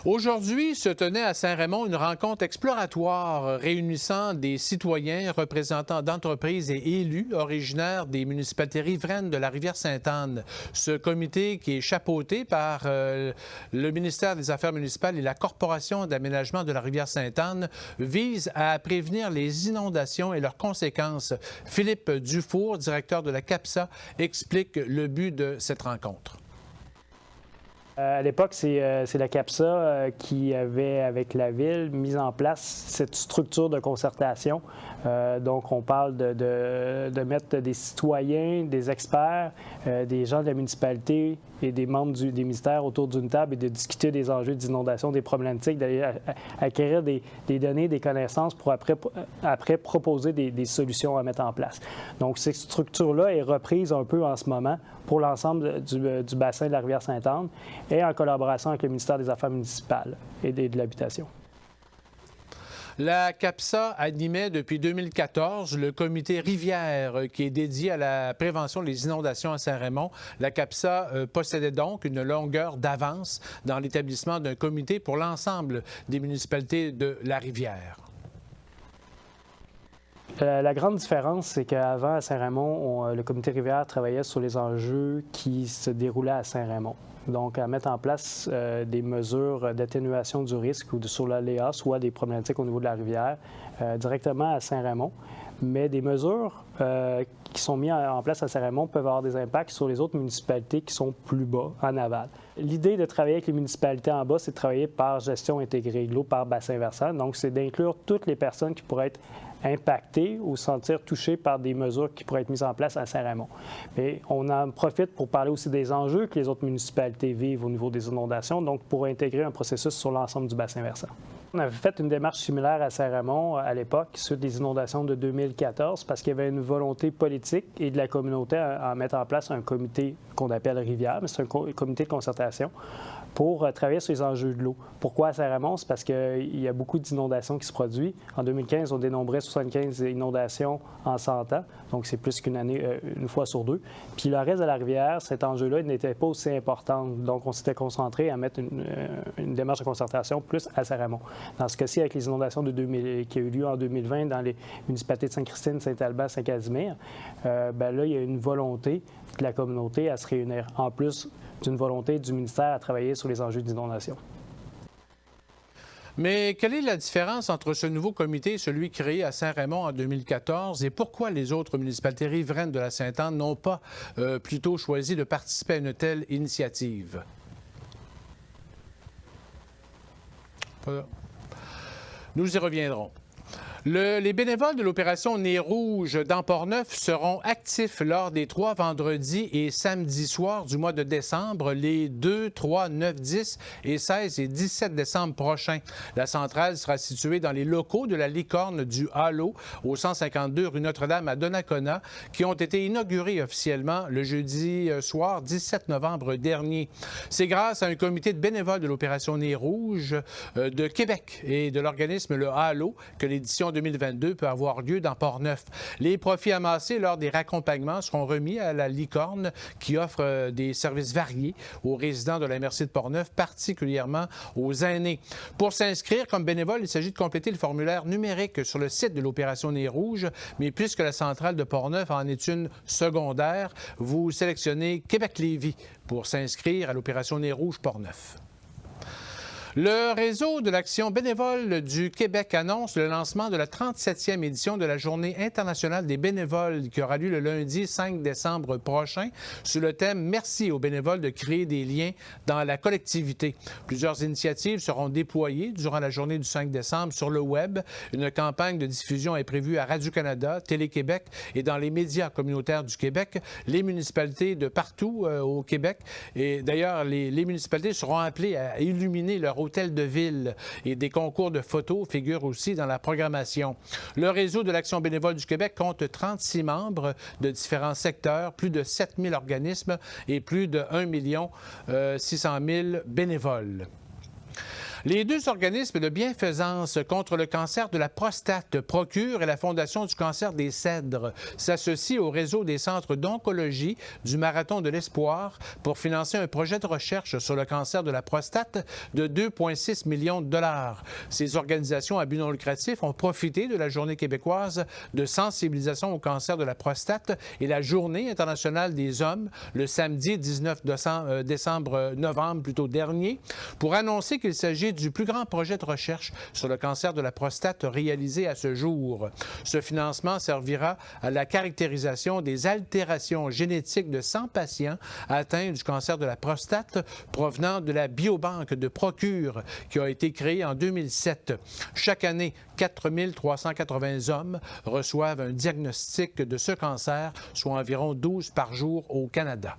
Aujourd'hui se tenait à Saint-Raymond une rencontre exploratoire réunissant des citoyens, représentants d'entreprises et élus originaires des municipalités riveraines de la Rivière-Sainte-Anne. Ce comité, qui est chapeauté par le ministère des Affaires municipales et la Corporation d'aménagement de la Rivière-Sainte-Anne, vise à prévenir les inondations et leurs conséquences. Philippe Dufour, directeur de la CAPSA, explique le but de cette rencontre. À l'époque, c'est la CAPSA qui avait, avec la Ville, mis en place cette structure de concertation. Donc, on parle de mettre des citoyens, des experts, des gens de la municipalité et des membres des ministères autour d'une table et de discuter des enjeux d'inondation, des problématiques, d'aller acquérir des données, des connaissances pour après proposer des solutions à mettre en place. Donc, cette structure-là est reprise un peu en ce moment pour l'ensemble du bassin de la Rivière-Sainte-Anne et en collaboration avec le ministère des Affaires municipales et de l'Habitation. La CAPSA animait depuis 2014 le comité Rivière qui est dédié à la prévention des inondations à Saint-Raymond. La CAPSA possédait donc une longueur d'avance dans l'établissement d'un comité pour l'ensemble des municipalités de la Rivière. La grande différence, c'est qu'avant, à Saint-Raymond, le comité Rivière travaillait sur les enjeux qui se déroulaient à Saint-Raymond. Donc, à mettre en place des mesures d'atténuation du risque ou sur l'aléa, soit des problématiques au niveau de la rivière, directement à Saint-Raymond. Mais des mesures qui sont mises en place à Saint-Raymond peuvent avoir des impacts sur les autres municipalités qui sont plus bas, en aval. L'idée de travailler avec les municipalités en bas, c'est de travailler par gestion intégrée de l'eau, par bassin versant. Donc, c'est d'inclure toutes les personnes qui pourraient être impactés ou se sentir touchés par des mesures qui pourraient être mises en place à Saint-Raymond. Mais on en profite pour parler aussi des enjeux que les autres municipalités vivent au niveau des inondations, donc pour intégrer un processus sur l'ensemble du bassin versant. On avait fait une démarche similaire à Saint-Raymond à l'époque, suite des inondations de 2014, parce qu'il y avait une volonté politique et de la communauté à mettre en place un comité qu'on appelle Rivière, mais c'est un comité de concertation pour travailler sur les enjeux de l'eau. Pourquoi à Saint-Raymond? C'est parce qu'il y a beaucoup d'inondations qui se produisent. En 2015, on dénombrait 75 inondations en 100 ans, donc c'est plus qu'une année, une fois sur deux. Puis le reste de la rivière, cet enjeu-là n'était pas aussi important. Donc on s'était concentré à mettre une démarche de concertation plus à Saint-Raymond. Dans ce cas-ci, avec les inondations qui ont eu lieu en 2020 dans les municipalités de Sainte-Christine, Saint-Alban, Saint-Casimir, là, il y a une volonté de la communauté à se réunir, en plus d'une volonté du ministère à travailler sur les enjeux d'inondation. Mais quelle est la différence entre ce nouveau comité et celui créé à Saint-Raymond en 2014 et pourquoi les autres municipalités riveraines de la Sainte-Anne n'ont pas plutôt choisi de participer à une telle initiative? Voilà. Nous y reviendrons. Les bénévoles de l'opération Nez Rouge dans Portneuf seront actifs lors des 3 vendredis et samedis soirs du mois de décembre, les 2, 3, 9, 10 et 16 et 17 décembre prochains. La centrale sera située dans les locaux de la Licorne du Halo au 152 rue Notre-Dame à Donnacona, qui ont été inaugurés officiellement le jeudi soir 17 novembre dernier. C'est grâce à un comité de bénévoles de l'opération Nez Rouge de Québec et de l'organisme Le Halo que l'édition 2022 peut avoir lieu dans Portneuf. Les profits amassés lors des raccompagnements seront remis à la Licorne qui offre des services variés aux résidents de la MRC de Portneuf, particulièrement aux aînés. Pour s'inscrire comme bénévole, il s'agit de compléter le formulaire numérique sur le site de l'opération Nez Rouge, mais puisque la centrale de Portneuf en est une secondaire, vous sélectionnez Québec-Lévis pour s'inscrire à l'opération Nez Rouge Portneuf. Le réseau de l'Action bénévole du Québec annonce le lancement de la 37e édition de la Journée internationale des bénévoles qui aura lieu le lundi 5 décembre prochain sous le thème « Merci aux bénévoles de créer des liens dans la collectivité ». Plusieurs initiatives seront déployées durant la journée du 5 décembre sur le web. Une campagne de diffusion est prévue à Radio-Canada, Télé-Québec et dans les médias communautaires du Québec, les municipalités de partout au Québec. Et d'ailleurs, les municipalités seront appelées à illuminer leur hôtel de ville et des concours de photos figurent aussi dans la programmation. Le réseau de l'Action bénévole du Québec compte 36 membres de différents secteurs, plus de 7000 organismes et plus de 1 600 000 bénévoles. Les deux organismes de bienfaisance contre le cancer de la prostate, Procure et la Fondation du cancer des Cèdres, s'associent au réseau des centres d'oncologie du Marathon de l'Espoir pour financer un projet de recherche sur le cancer de la prostate de 2,6 millions de dollars. Ces organisations à but non lucratif ont profité de la Journée québécoise de sensibilisation au cancer de la prostate et la Journée internationale des hommes, le samedi 19 novembre dernier, pour annoncer qu'il s'agit du plus grand projet de recherche sur le cancer de la prostate réalisé à ce jour. Ce financement servira à la caractérisation des altérations génétiques de 100 patients atteints du cancer de la prostate provenant de la biobanque de Procure qui a été créée en 2007. Chaque année, 4 380 hommes reçoivent un diagnostic de ce cancer, soit environ 12 par jour au Canada.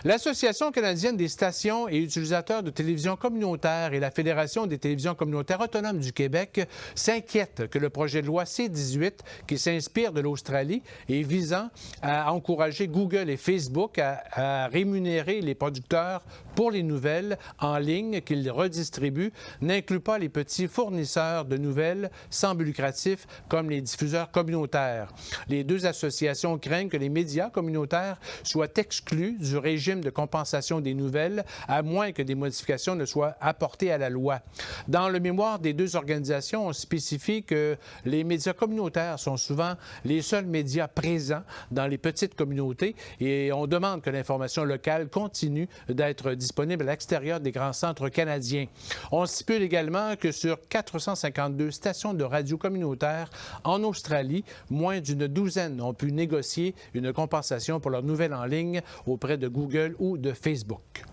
L'Association canadienne des stations et utilisateurs de télévision communautaire et la Fédération des télévisions communautaires autonomes du Québec s'inquiètent que le projet de loi C-18, qui s'inspire de l'Australie et visant à encourager Google et Facebook à rémunérer les producteurs pour les nouvelles en ligne qu'ils redistribuent, n'inclut pas les petits fournisseurs de nouvelles sans but lucratif comme les diffuseurs communautaires. Les deux associations craignent que les médias communautaires soient exclus du régime de compensation des nouvelles, à moins que des modifications ne soient apportées à la loi. Dans le mémoire des deux organisations, on spécifie que les médias communautaires sont souvent les seuls médias présents dans les petites communautés et on demande que l'information locale continue d'être disponible à l'extérieur des grands centres canadiens. On stipule également que sur 452 stations de radio communautaires en Australie, moins d'une douzaine ont pu négocier une compensation pour leurs nouvelles en ligne auprès de Google ou de Facebook.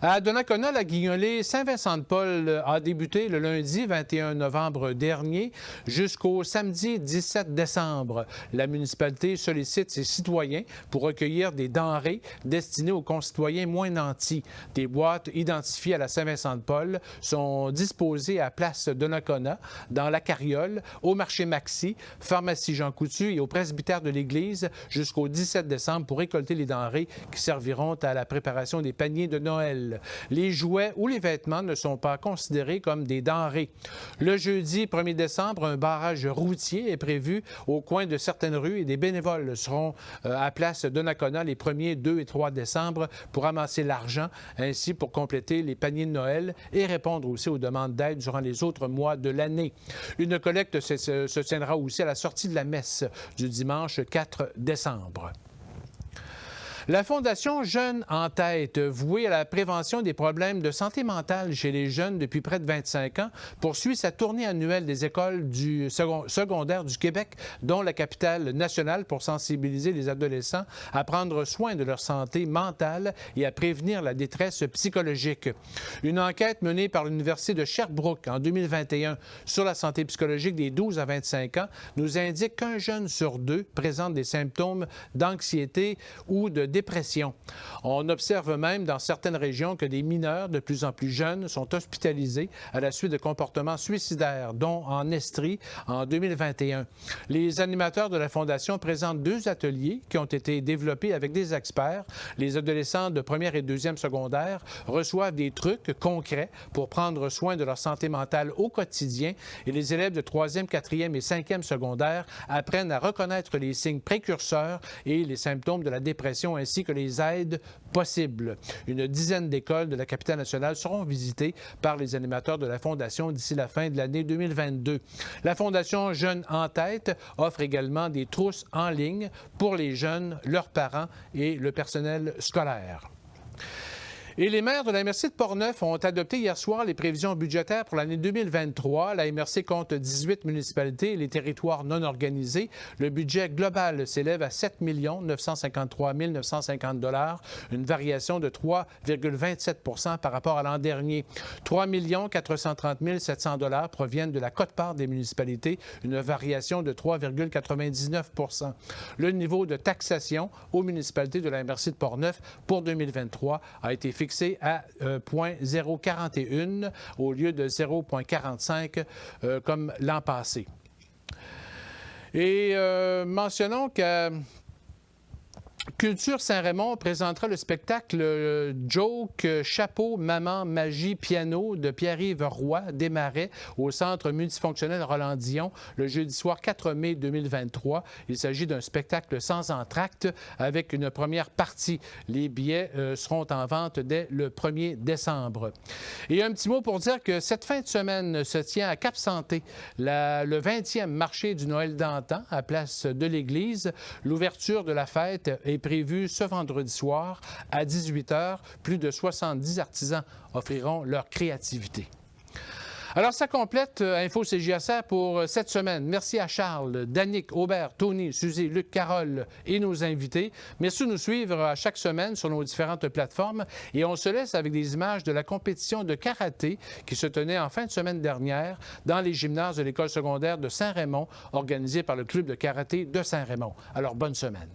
À Donnacona, la guignolée Saint-Vincent-de-Paul a débuté le lundi 21 novembre dernier jusqu'au samedi 17 décembre. La municipalité sollicite ses citoyens pour recueillir des denrées destinées aux concitoyens moins nantis. Des boîtes identifiées à la Saint-Vincent-de-Paul sont disposées à Place Donnacona, dans la Carriole, au marché Maxi, pharmacie Jean Coutu et au presbytère de l'Église jusqu'au 17 décembre pour récolter les denrées qui serviront à la préparation des paniers de Noël. Les jouets ou les vêtements ne sont pas considérés comme des denrées. Le jeudi 1er décembre, un barrage routier est prévu au coin de certaines rues et des bénévoles seront à Place Donnacona les 1er, 2 et 3 décembre pour amasser l'argent, ainsi pour compléter les paniers de Noël et répondre aussi aux demandes d'aide durant les autres mois de l'année. Une collecte se tiendra aussi à la sortie de la messe du dimanche 4 décembre. La Fondation Jeunes en tête, vouée à la prévention des problèmes de santé mentale chez les jeunes depuis près de 25 ans, poursuit sa tournée annuelle des écoles du secondaire du Québec, dont la capitale nationale, pour sensibiliser les adolescents à prendre soin de leur santé mentale et à prévenir la détresse psychologique. Une enquête menée par l'Université de Sherbrooke en 2021 sur la santé psychologique des 12 à 25 ans nous indique qu'un jeune sur deux présente des symptômes d'anxiété ou de dépression. On observe même dans certaines régions que des mineurs de plus en plus jeunes sont hospitalisés à la suite de comportements suicidaires, dont en Estrie en 2021. Les animateurs de la Fondation présentent 2 ateliers qui ont été développés avec des experts. Les adolescents de première et deuxième secondaire reçoivent des trucs concrets pour prendre soin de leur santé mentale au quotidien et les élèves de 3e, 4e et 5e secondaire apprennent à reconnaître les signes précurseurs et les symptômes de la dépression ainsi que les aides possibles. Une dizaine d'écoles de la capitale nationale seront visitées par les animateurs de la Fondation d'ici la fin de l'année 2022. La Fondation Jeunes en tête offre également des trousses en ligne pour les jeunes, leurs parents et le personnel scolaire. Et les maires de la MRC de Portneuf ont adopté hier soir les prévisions budgétaires pour l'année 2023. La MRC compte 18 municipalités et les territoires non organisés. Le budget global s'élève à 7 953 950 $, une variation de 3,27 % par rapport à l'an dernier. 3 430 700 $ proviennent de la quote-part des municipalités, une variation de 3,99 %. Le niveau de taxation aux municipalités de la MRC de Portneuf pour 2023 a été fixé à 0,41 au lieu de 0,45 comme l'an passé. Et mentionnons que Culture Saint-Raymond présentera le spectacle Joke, Chapeau, Maman, Magie, Piano de Pierre-Yves Roy, Desmarais, au Centre multifonctionnel Roland-Dion, le jeudi soir 4 mai 2023. Il s'agit d'un spectacle sans entracte avec une première partie. Les billets seront en vente dès le 1er décembre. Et un petit mot pour dire que cette fin de semaine se tient à Cap-Santé le 20e marché du Noël d'antan à Place de l'Église. L'ouverture de la fête est prévu ce vendredi soir à 18h. Plus de 70 artisans offriront leur créativité. Alors, ça complète Info CJSR pour cette semaine. Merci à Charles, Danick, Aubert, Tony, Suzy, Luc, Carole et nos invités. Merci de nous suivre à chaque semaine sur nos différentes plateformes. Et on se laisse avec des images de la compétition de karaté qui se tenait en fin de semaine dernière dans les gymnases de l'École secondaire de Saint-Raymond, organisée par le Club de karaté de Saint-Raymond. Alors, bonne semaine.